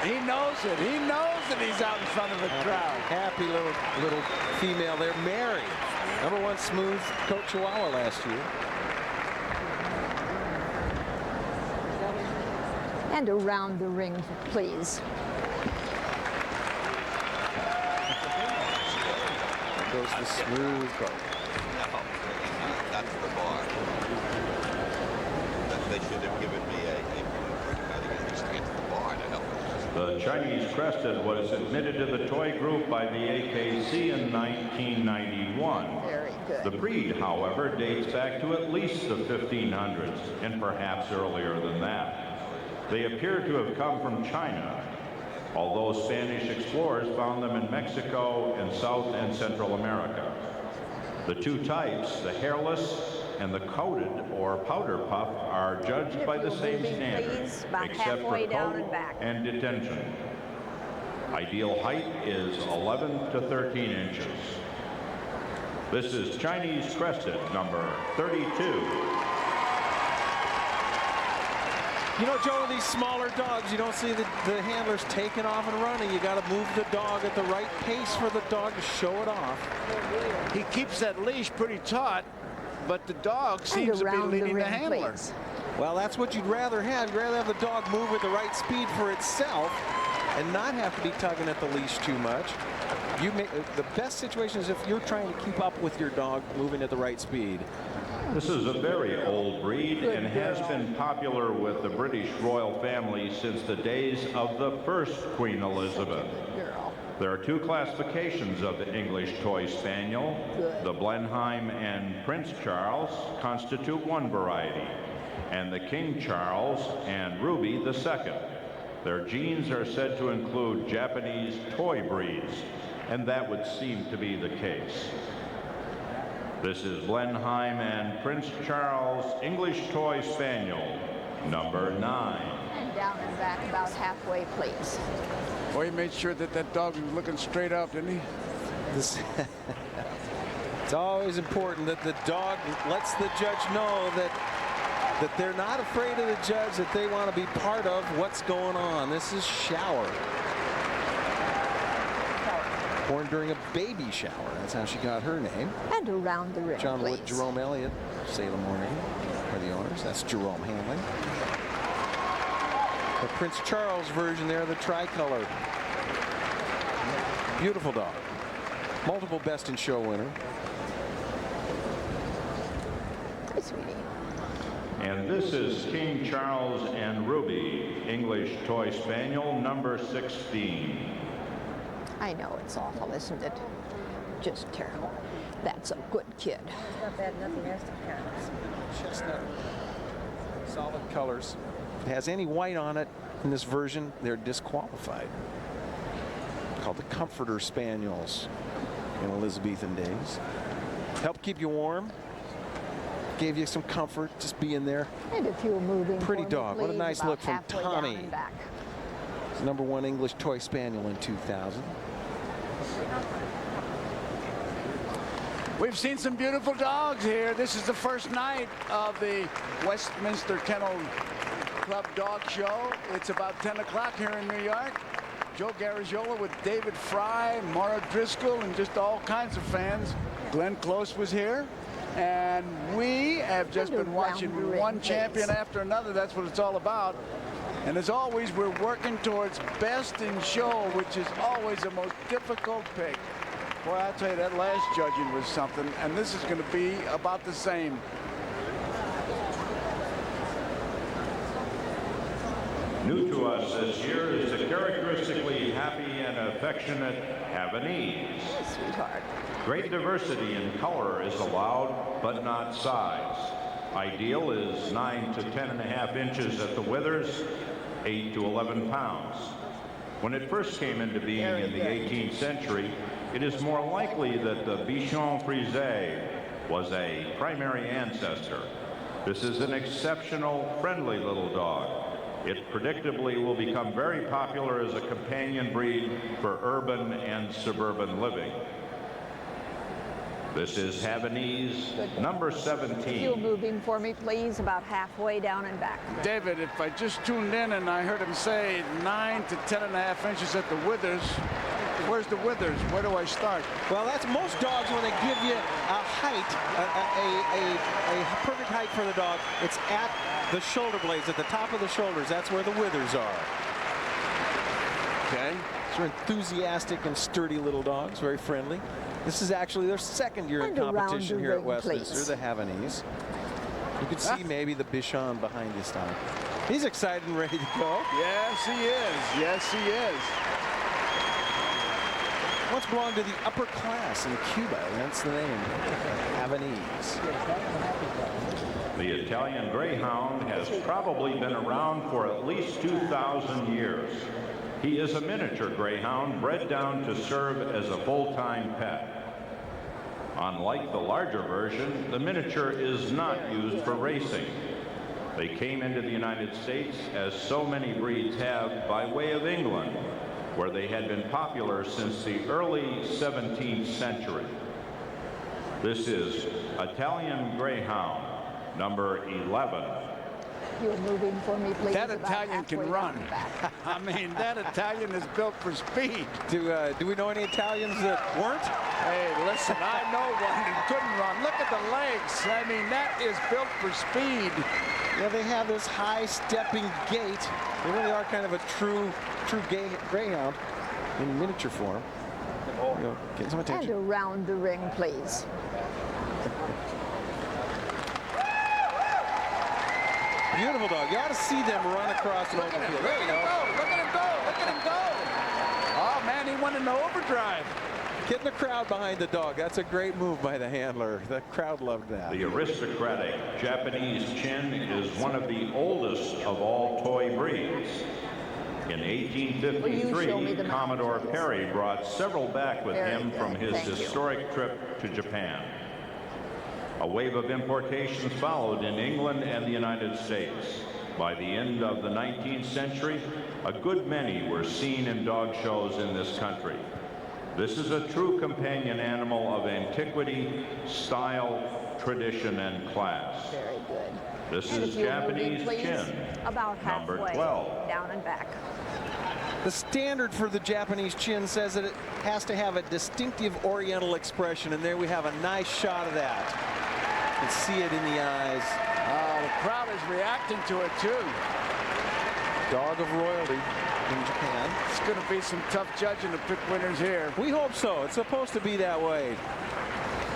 He knows it. He knows that he's out in front of the crowd. Happy little female there, Mary. #1 smooth coat Chihuahua last year. And around the ring, please. There goes the smooth coat. That's the bar. They should have given me a to get to the bar to help us. The Chinese Crested was admitted to the toy group by the AKC in 1991. Very good. The breed, however, dates back to at least the 1500s, and perhaps earlier than that. They appear to have come from China, although Spanish explorers found them in Mexico and South and Central America. The two types, the hairless and the coated or powder puff, are judged by the same standard, except for coat and detention. Ideal height is 11 to 13 inches. This is Chinese Crested, number 32. You know, Joe, these smaller dogs, you don't see the handlers taking off and running. You got to move the dog at the right pace for the dog to show it off. He keeps that leash pretty taut, but the dog seems to be leading the handler. Well, that's what you'd rather have. You'd rather have the dog move at the right speed for itself and not have to be tugging at the leash too much. The best situation is if you're trying to keep up with your dog moving at the right speed. This is a very old breed and has been popular with the British royal family since the days of the first Queen Elizabeth. There are two classifications of the English Toy Spaniel. The Blenheim and Prince Charles constitute one variety, and the King Charles and Ruby the second. Their genes are said to include Japanese toy breeds, and that would seem to be the case. This is Blenheim and Prince Charles English Toy Spaniel, number 9. And down and back about halfway, please. Boy, he made sure that that dog was looking straight up, didn't he? It's always important that the dog lets the judge know that they're not afraid of the judge, that they want to be part of what's going on. This is Shower. Born during a baby shower. That's how she got her name. And around the ring, John please. Wood, Jerome Elliott, Salem, Oregon, are the owners. That's Jerome handling. The Prince Charles version there, the tricolor. Beautiful dog. Multiple Best in Show winner. Hi, sweetie. And this is King Charles and Ruby, English Toy Spaniel, number 16. I know it's awful, isn't it? Just terrible. That's a good kid. It's not bad, nothing else counts. Chestnut. Solid colors. If it has any white on it in this version, they're disqualified. Called the Comforter Spaniels in Elizabethan days. Help keep you warm. Gave you some comfort just being there. And if you're moving Pretty for me, dog. What a please, nice about look from halfway down Tommy. and back. It's #1 English Toy Spaniel in 2000. We've seen some beautiful dogs here. This is the first night of the Westminster Kennel Club Dog Show. It's about 10 o'clock here in New York. Joe Garagiola with David Fry, Mara Driscoll, and just all kinds of fans. Glenn Close was here. And we have just been watching one champion after another. That's what it's all about. And as always, we're working towards best in show, which is always the most difficult pick. Boy, I tell you, that last judging was something, and this is going to be about the same. New to us this year is the characteristically happy and affectionate Havanese. Sweetheart. Great diversity in color is allowed, but not size. Ideal is 9 to 10.5 inches at the withers, 8 to 11 pounds. When it first came into being in the 18th century, it is more likely that the Bichon Frise was a primary ancestor. This is an exceptional, friendly little dog. It predictably will become very popular as a companion breed for urban and suburban living. This is Havanese, number 17. You'll move him for me, please, about halfway down and back. David, if I just tuned in and I heard him say 9 to 10.5 inches at the withers, where's the withers? Where do I start? Well, that's most dogs when they give you a height, a perfect height for the dog. It's at the shoulder blades, at the top of the shoulders. That's where the withers are. Okay. These are enthusiastic and sturdy little dogs, very friendly. This is actually their second year in competition here at Westminster, the Havanese. You can see maybe the Bichon behind this dog. He's excited and ready to go. Yes, he is. Yes, he is. Once belonged to the upper class in Cuba. That's the name, Havanese. The Italian Greyhound has probably been around for at least 2,000 years. He is a miniature greyhound bred down to serve as a full-time pet. Unlike the larger version, the miniature is not used for racing. They came into the United States, as so many breeds have, by way of England, where they had been popular since the early 17th century. This is Italian Greyhound, number 11. You'll move him for me, please. That Italian can run. I mean, that Italian is built for speed. Do we know any Italians that weren't? Hey, listen, I know one that couldn't run. Look at the legs. I mean, that is built for speed. Yeah, they have this high stepping gait. They really are kind of a true greyhound in miniature form. Get some attention. And around the ring, please. Beautiful dog. You ought to see them run across an open field. There you go. Look at him go. Look at him go. Oh, man, he went into overdrive. Getting the crowd behind the dog. That's a great move by the handler. The crowd loved that. The aristocratic Japanese Chin is one of the oldest of all toy breeds. In 1853, Commodore Perry brought several back with him from his historic trip to Japan. A wave of importations followed in England and the United States. By the end of the 19th century, a good many were seen in dog shows in this country. This is a true companion animal of antiquity, style, tradition, and class. Very good. This is Japanese Chin, about number halfway 12. down and back. The standard for the Japanese Chin says that it has to have a distinctive oriental expression, and there we have a nice shot of that. You can see it in the eyes. The crowd is reacting to it, too. Dog of royalty in Japan. It's going to be some tough judging to pick winners here. We hope so. It's supposed to be that way.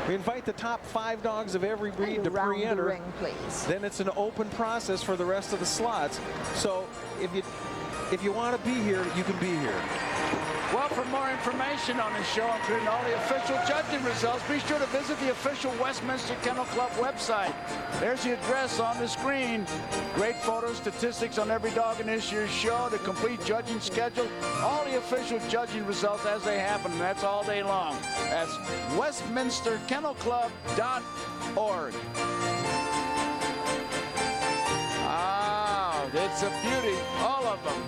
We invite the top 5 dogs of every breed to pre-enter. The ring, please. Then it's an open process for the rest of the slots. So if you want to be here, you can be here. Well, for more information on this show, including all the official judging results, be sure to visit the official Westminster Kennel Club website. There's the address on the screen. Great photos, statistics on every dog in this year's show, the complete judging schedule, all the official judging results as they happen, and that's all day long. That's westminsterkennelclub.org. Ah, it's a beauty, all of them.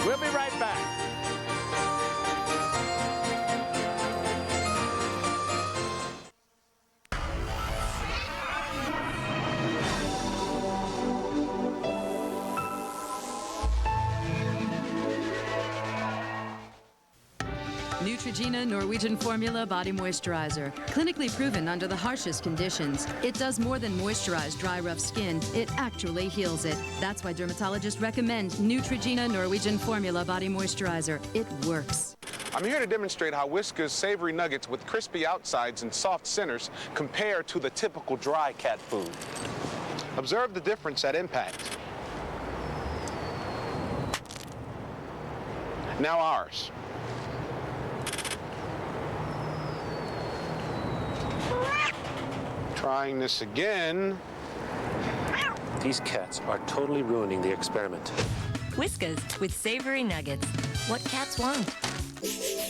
We'll be right back. Neutrogena Norwegian Formula Body Moisturizer. Clinically proven under the harshest conditions. It does more than moisturize dry, rough skin. It actually heals it. That's why dermatologists recommend Neutrogena Norwegian Formula Body Moisturizer. It works. I'm here to demonstrate how Whiskas savory nuggets with crispy outsides and soft centers compare to the typical dry cat food. Observe the difference at impact. Now ours. Trying this again. These cats are totally ruining the experiment. Whiskas with savory nuggets. What cats want.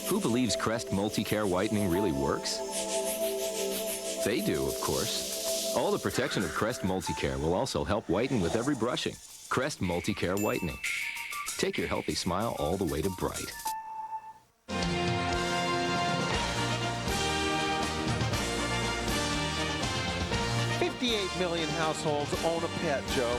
Who believes Crest Multicare Whitening really works? They do, of course. All the protection of Crest Multicare will also help whiten with every brushing. Crest Multicare Whitening. Take your healthy smile all the way to bright. 58 million households own a pet, Joe.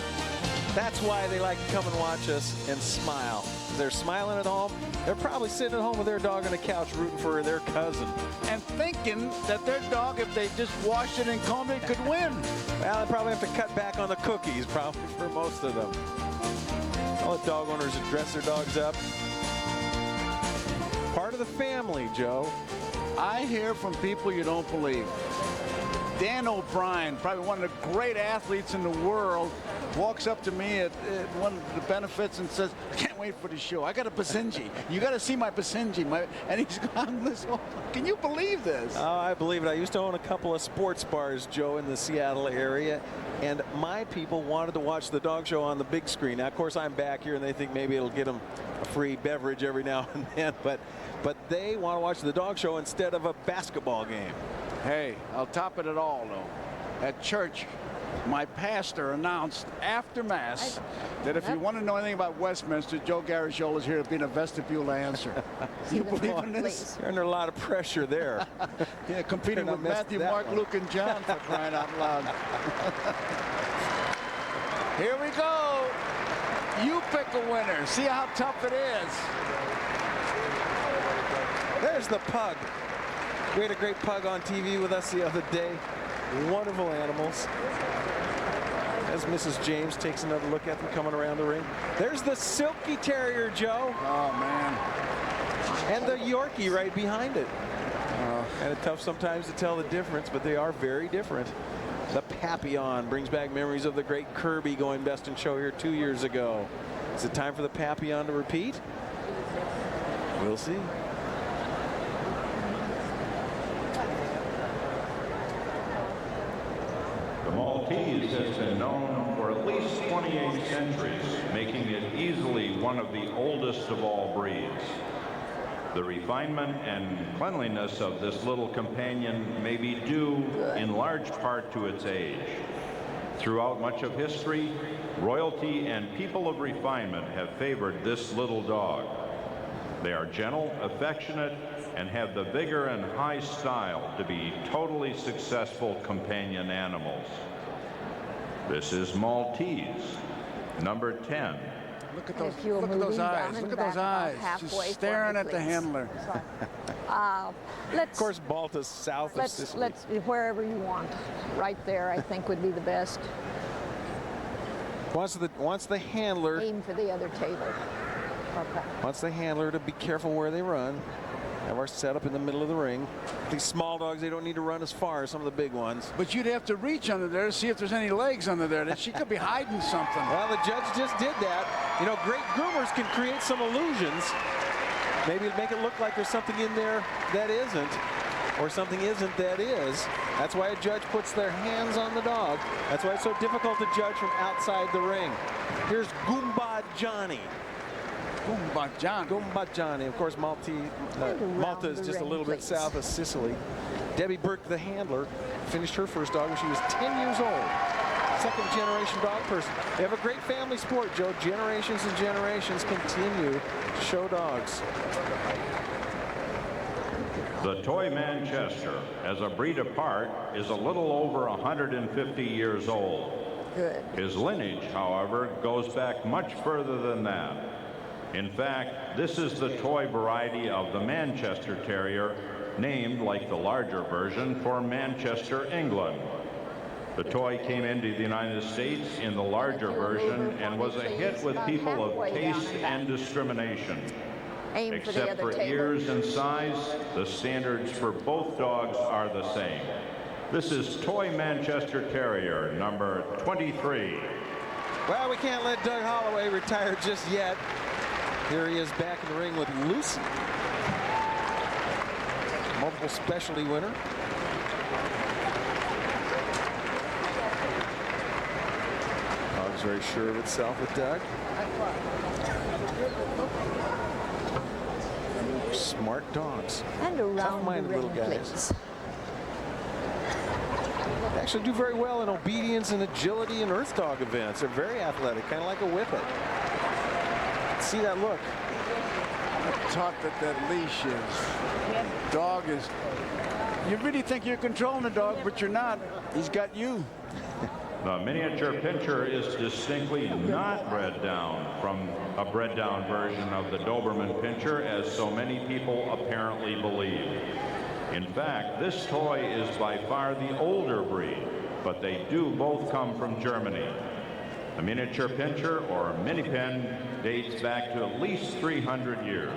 That's why they like to come and watch us and smile. They're smiling at home. They're probably sitting at home with their dog on the couch rooting for their cousin. And thinking that their dog, if they just washed it and combed it, could win. Well, they probably have to cut back on the cookies, probably, for most of them. All the dog owners that dress their dogs up. Part of the family, Joe. I hear from people you don't believe. Dan O'Brien, probably one of the great athletes in the world, walks up to me at one of the benefits and says, I can't wait for the show. I got a Basenji. You got to see my Basenji. And he's gone this whole, can you believe this? Oh, I believe it. I used to own a couple of sports bars, Joe, in the Seattle area. And my people wanted to watch the dog show on the big screen. Now, of course, I'm back here, and they think maybe it'll get them a free beverage every now and then. But they want to watch the dog show instead of a basketball game. Hey, I'll top it at all, though. At church, my pastor announced after Mass that if you want to know anything about Westminster, Joe Garagiola is here to be in a vestibule answer. You believe in this? You're under a lot of pressure there. Yeah, competing with Matthew, Mark, one. Luke, and John, for crying out loud. Here we go. You pick a winner. See how tough it is. There's the pug. We had a great pug on TV with us the other day. Wonderful animals. As Mrs. James takes another look at them coming around the ring. There's the Silky Terrier, Joe. Oh, man. And the Yorkie right behind it. And it's tough sometimes to tell the difference, but they are very different. The Papillon brings back memories of the great Kirby going best in show here 2 years ago. Is it time for the Papillon to repeat? We'll see. The Maltese has been known for at least 28 centuries, making it easily one of the oldest of all breeds. The refinement and cleanliness of this little companion may be due in large part to its age. Throughout much of history, royalty and people of refinement have favored this little dog. They are gentle, affectionate, and have the vigor and high style to be totally successful companion animals. This is Maltese, number 10. Look at those eyes. Look at those eyes. Just staring at the handler. Of course, Malta's south of Sicily. Let's wherever you want. Right there, I think, would be the best. Wants the handler. Aim for the other table. Okay. Wants the handler to be careful where they run. Have our setup in the middle of the ring. These small dogs, they don't need to run as far as some of the big ones. But you'd have to reach under there to see if there's any legs under there. That she could be hiding something. Well, the judge just did that. You know, great groomers can create some illusions. Maybe make it look like there's something in there that isn't, or something isn't that is. That's why a judge puts their hands on the dog. That's why it's so difficult to judge from outside the ring. Here's Goomba Johnny. Goomba Johnny. Goomba Johnny. Of course, Malta is just a little bit south of Sicily. Debbie Burke, the handler, finished her first dog when she was 10 years old. Second generation dog person. They have a great family sport, Joe. Generations and generations continue to show dogs. The Toy Manchester, as a breed apart, is a little over 150 years old. Good. His lineage, however, goes back much further than that. In fact, this is the toy variety of the Manchester Terrier, named, like the larger version, for Manchester, England. The toy came into the United States in the larger version and was a hit with people of taste and discrimination. Except for ears and size, the standards for both dogs are the same. This is Toy Manchester Terrier, number 23. Well, we can't let Doug Holloway retire just yet. Here he is back in the ring with Lucy. Multiple specialty winner. Dog's very sure of itself with Doug. Smart dogs. And around tough-minded the ring, little guys. please. They actually do very well in obedience and agility and earth dog events. They're very athletic, kind of like a whippet. See that look. I'm taught that leash is. Dog is. You really think you're controlling the dog, but you're not. He's got you. The miniature pincher is distinctly not bred down from a bred down version of the Doberman pincher, as so many people apparently believe. In fact, this toy is by far the older breed, but they do both come from Germany. The miniature pincher, or mini pin, dates back to at least 300 years.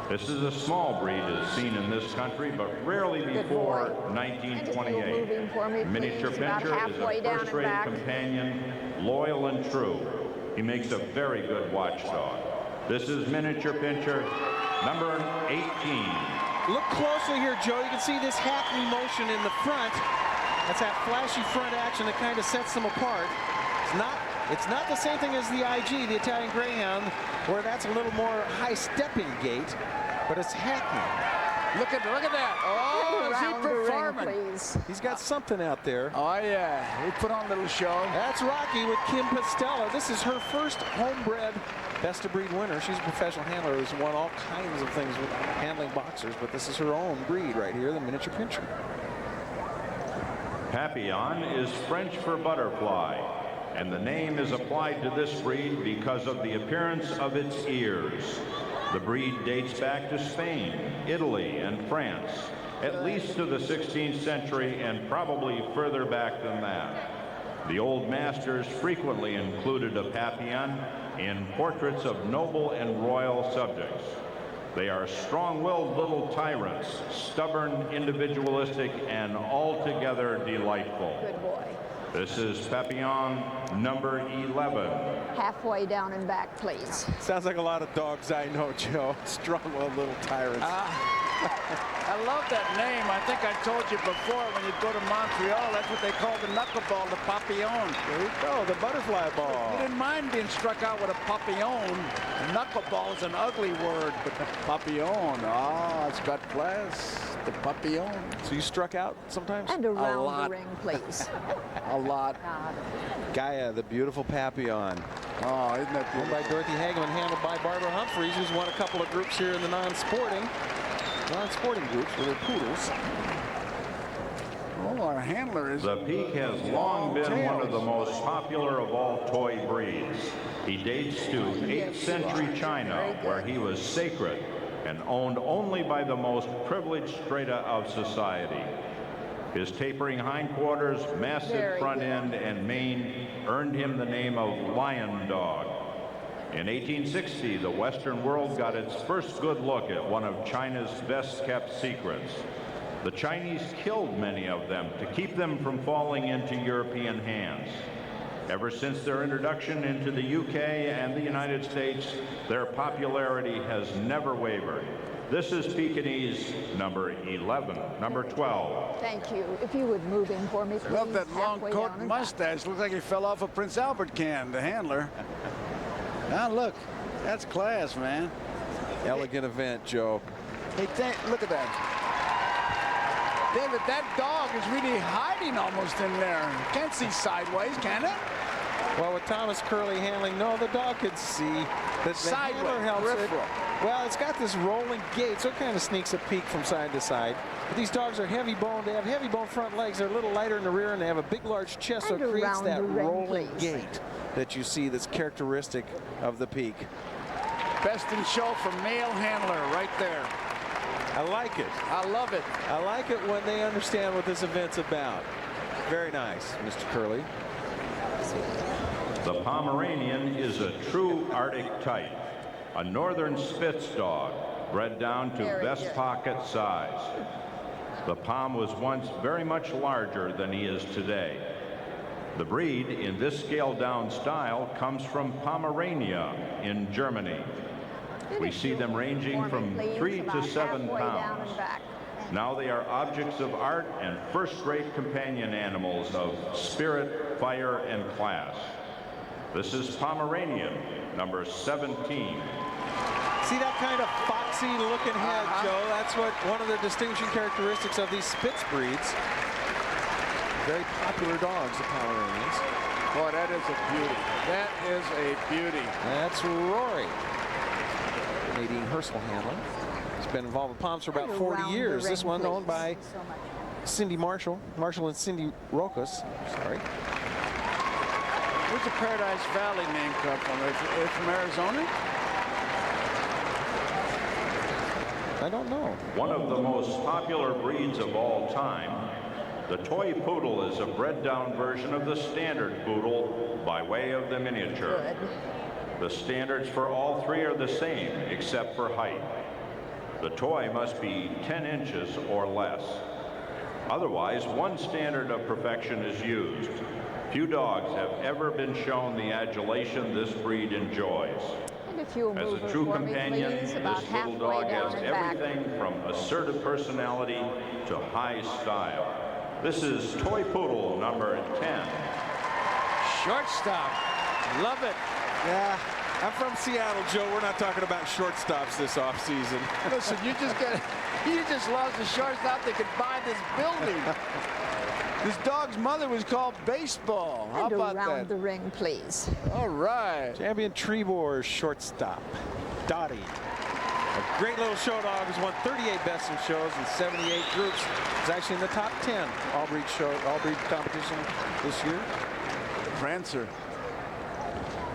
This is a small breed as seen in this country, but rarely before 1928. Miniature pincher is a first-rate companion, loyal and true. He makes a very good watchdog. This is miniature pincher number 18. Look closely here, Joe. You can see this hackney motion in the front. That's that flashy front action that kind of sets them apart. It's not the same thing as the IG, the Italian Greyhound, where that's a little more high-stepping gait, but it's hackney. Look at that. Oh, is he performing? He's got something out there. Oh, yeah. He put on a little show. That's Rocky with Kim Pastella. This is her first homebred Best of Breed winner. She's a professional handler who's won all kinds of things with handling boxers, but this is her own breed right here, the miniature pincher. Papillon is French for butterfly, and the name is applied to this breed because of the appearance of its ears. The breed dates back to Spain, Italy, and France, at least to the 16th century and probably further back than that. The old masters frequently included a Papillon in portraits of noble and royal subjects. They are strong-willed little tyrants, stubborn, individualistic, and altogether delightful. Good boy. This is Papillon number 11. Halfway down and back, please. Sounds like a lot of dogs I know, Joe. Strong-willed little tyrants. I love that name. I think I told you before, when you go to Montreal, that's what they call the knuckleball, the papillon. There you go, the butterfly ball. You didn't mind being struck out with a papillon. Knuckleball is an ugly word, but the papillon, it's got class. The papillon. So you struck out sometimes? And around the ring, please. A lot. Gaia, the beautiful Papillon. Oh, isn't that beautiful? Owned by Dorothy Hageman, handled by Barbara Humphreys, who's won a couple of groups here in the non-sporting groups with her poodles. Oh, our handler is... The Peak has long been one of the most popular of all toy breeds. He dates to 8th century China, where he was sacred and owned only by the most privileged strata of society. His tapering hindquarters, massive front end, and mane earned him the name of Lion Dog. In 1860, the Western world got its first good look at one of China's best-kept secrets. The Chinese killed many of them to keep them from falling into European hands. Ever since their introduction into the UK and the United States, their popularity has never wavered. This is Pekingese number 11, number 12. Thank you. If you would move in for me, please. Love that long coat and mustache. Looks like he fell off a Prince Albert can, the handler. Now look, that's class, man. Elegant event, Joe. Hey, look at that. David, that dog is really hiding almost in there. Can't see sideways, can it? Well, with Thomas Curley handling, no, the dog could see. The handler helps it. Well, it's got this rolling gait, so it kind of sneaks a peek from side to side. But these dogs are heavy boned. They have heavy boned front legs. They're a little lighter in the rear, and they have a big, large chest, so it creates that rolling gait that you see that's characteristic of the Peak. Best in show for male handler right there. I like it. I love it. I like it when they understand what this event's about. Very nice, Mr. Curley. The Pomeranian is a true Arctic type, a northern Spitz dog, bred down to vest pocket size. The Pom was once very much larger than he is today. The breed in this scaled-down style comes from Pomerania in Germany. We see them ranging from 3 to 7 pounds. Now they are objects of art and first-rate companion animals of spirit, fire, and class. This is Pomeranian, number 17. See that kind of foxy looking head, Joe? That's what one of the distinguishing characteristics of these Spitz breeds. Very popular dogs, the Pomeranians. Boy, that is a beauty. That is a beauty. That's Rory. Nadine Herschel handling. He's been involved with Poms for about 40 years. This one owned by Cindy Marshall. Marshall and Cindy Rokas. Sorry. Where's the Paradise Valley name come from? Is it from Arizona? I don't know. One of the most popular breeds of all time, the toy poodle is a bred-down version of the standard poodle by way of the miniature. The standards for all three are the same, except for height. The toy must be 10 inches or less. Otherwise, one standard of perfection is used. Few dogs have ever been shown the adulation this breed enjoys. As a true companion, this little dog has everything from assertive personality to high style. This is Toy Poodle number 10. Shortstop. Love it. Yeah, I'm from Seattle, Joe. We're not talking about shortstops this offseason. Listen, you just lost a shortstop that could buy this building. This dog's mother was called Baseball. How about that? Around the ring, please. All right. Champion Trebor shortstop, Dottie. A great little show dog who's won 38 best in shows and 78 groups. It's actually in the top 10 all-breed competition this year. Prancer.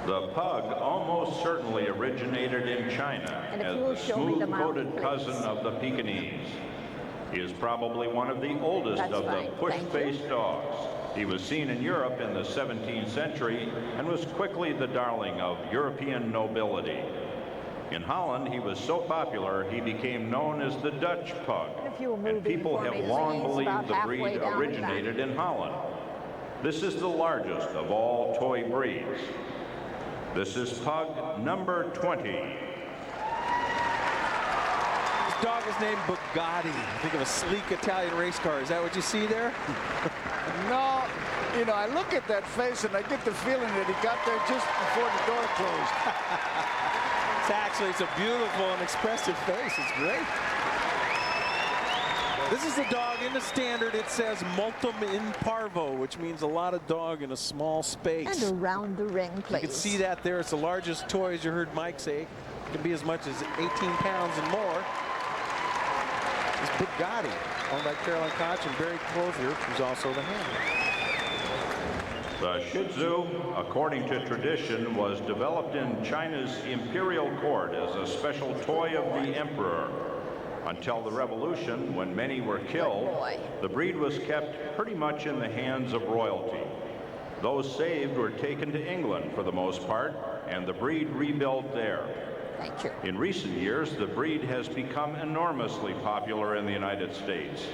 The pug almost certainly originated in China as the smooth-coated cousin of the Pekingese. He is probably one of the oldest of the push-faced dogs. He was seen in Europe in the 17th century and was quickly the darling of European nobility. In Holland, he was so popular he became known as the Dutch pug, and people have long believed the breed originated in Holland. This is the largest of all toy breeds. This is pug number 20. This dog is named Bugatti. Think of a sleek Italian race car. Is that what you see there? No, you know, I look at that face and I get the feeling that he got there just before the door closed. It's a beautiful and expressive face. It's great. This is the dog in the standard. It says multum in parvo, which means a lot of dog in a small space. And around the ring, please. You can see that there. It's the largest toy, as you heard Mike say. It can be as much as 18 pounds and more. This Bugatti, owned by Carolyn Koch and Barry Clothier, who's also the handler. The Shih Tzu, according to tradition, was developed in China's imperial court as a special toy of the emperor. Until the revolution, when many were killed, the breed was kept pretty much in the hands of royalty. Those saved were taken to England for the most part, and the breed rebuilt there. Thank you. In recent years, the breed has become enormously popular in the United States.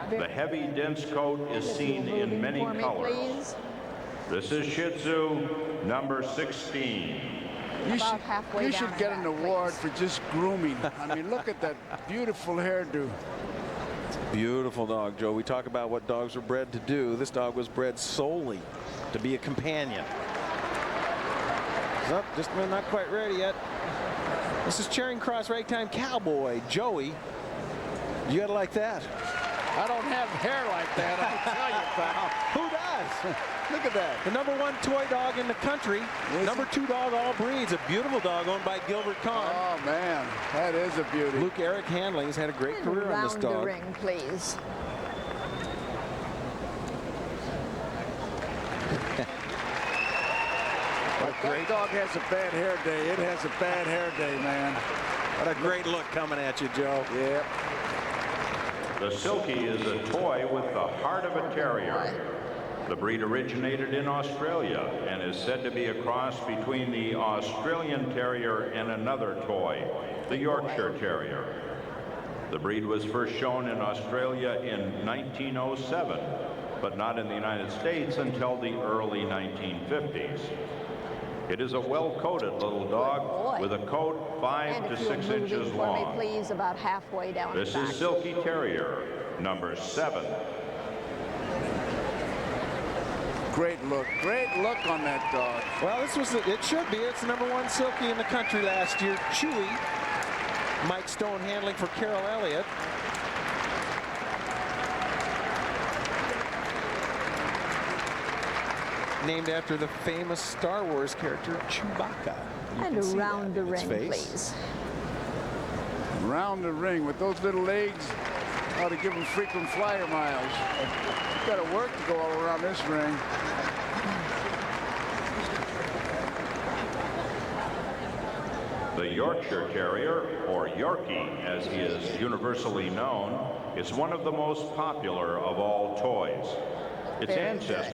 The heavy, dense coat is seen in many colors. This is Shih Tzu number 16. You should get an award for just grooming. I mean, look at that beautiful hairdo. Beautiful dog, Joe. We talk about what dogs were bred to do. This dog was bred solely to be a companion. He's up, just not quite ready yet. This is Charing Cross Ragtime Cowboy, Joey. You gotta like that. I don't have hair like that, I can tell you, pal. Who does? Look at that. The #1 toy dog in the country. #2 dog all breeds. A beautiful dog owned by Gilbert Kahn. Oh, man. That is a beauty. Luke Eric Handling has had a great career on this dog. Around the ring, please. That dog has a bad hair day. It has a bad hair day, man. What a great look coming at you, Joe. Yeah. The Silky is a toy with the heart of a terrier. The breed originated in Australia and is said to be a cross between the Australian Terrier and another toy, the Yorkshire Terrier. The breed was first shown in Australia in 1907, but not in the United States until the early 1950s. It is a well-coated little dog with a coat 5 to 6 inches long. For me, please, about halfway down. This is Silky Terrier, number 7. Great look on that dog. Well, it should be. It's the #1 Silky in the country last year. Chewy. Mike Stone handling for Carol Elliott. named after the famous Star Wars character Chewbacca. You And can see around that the in its ring, face. please. Around the ring with those little legs, ought to give them frequent flyer miles. Got to work to go all around this ring. The Yorkshire Terrier, or Yorkie as he is universally known, is one of the most popular of all toys. Its ancestors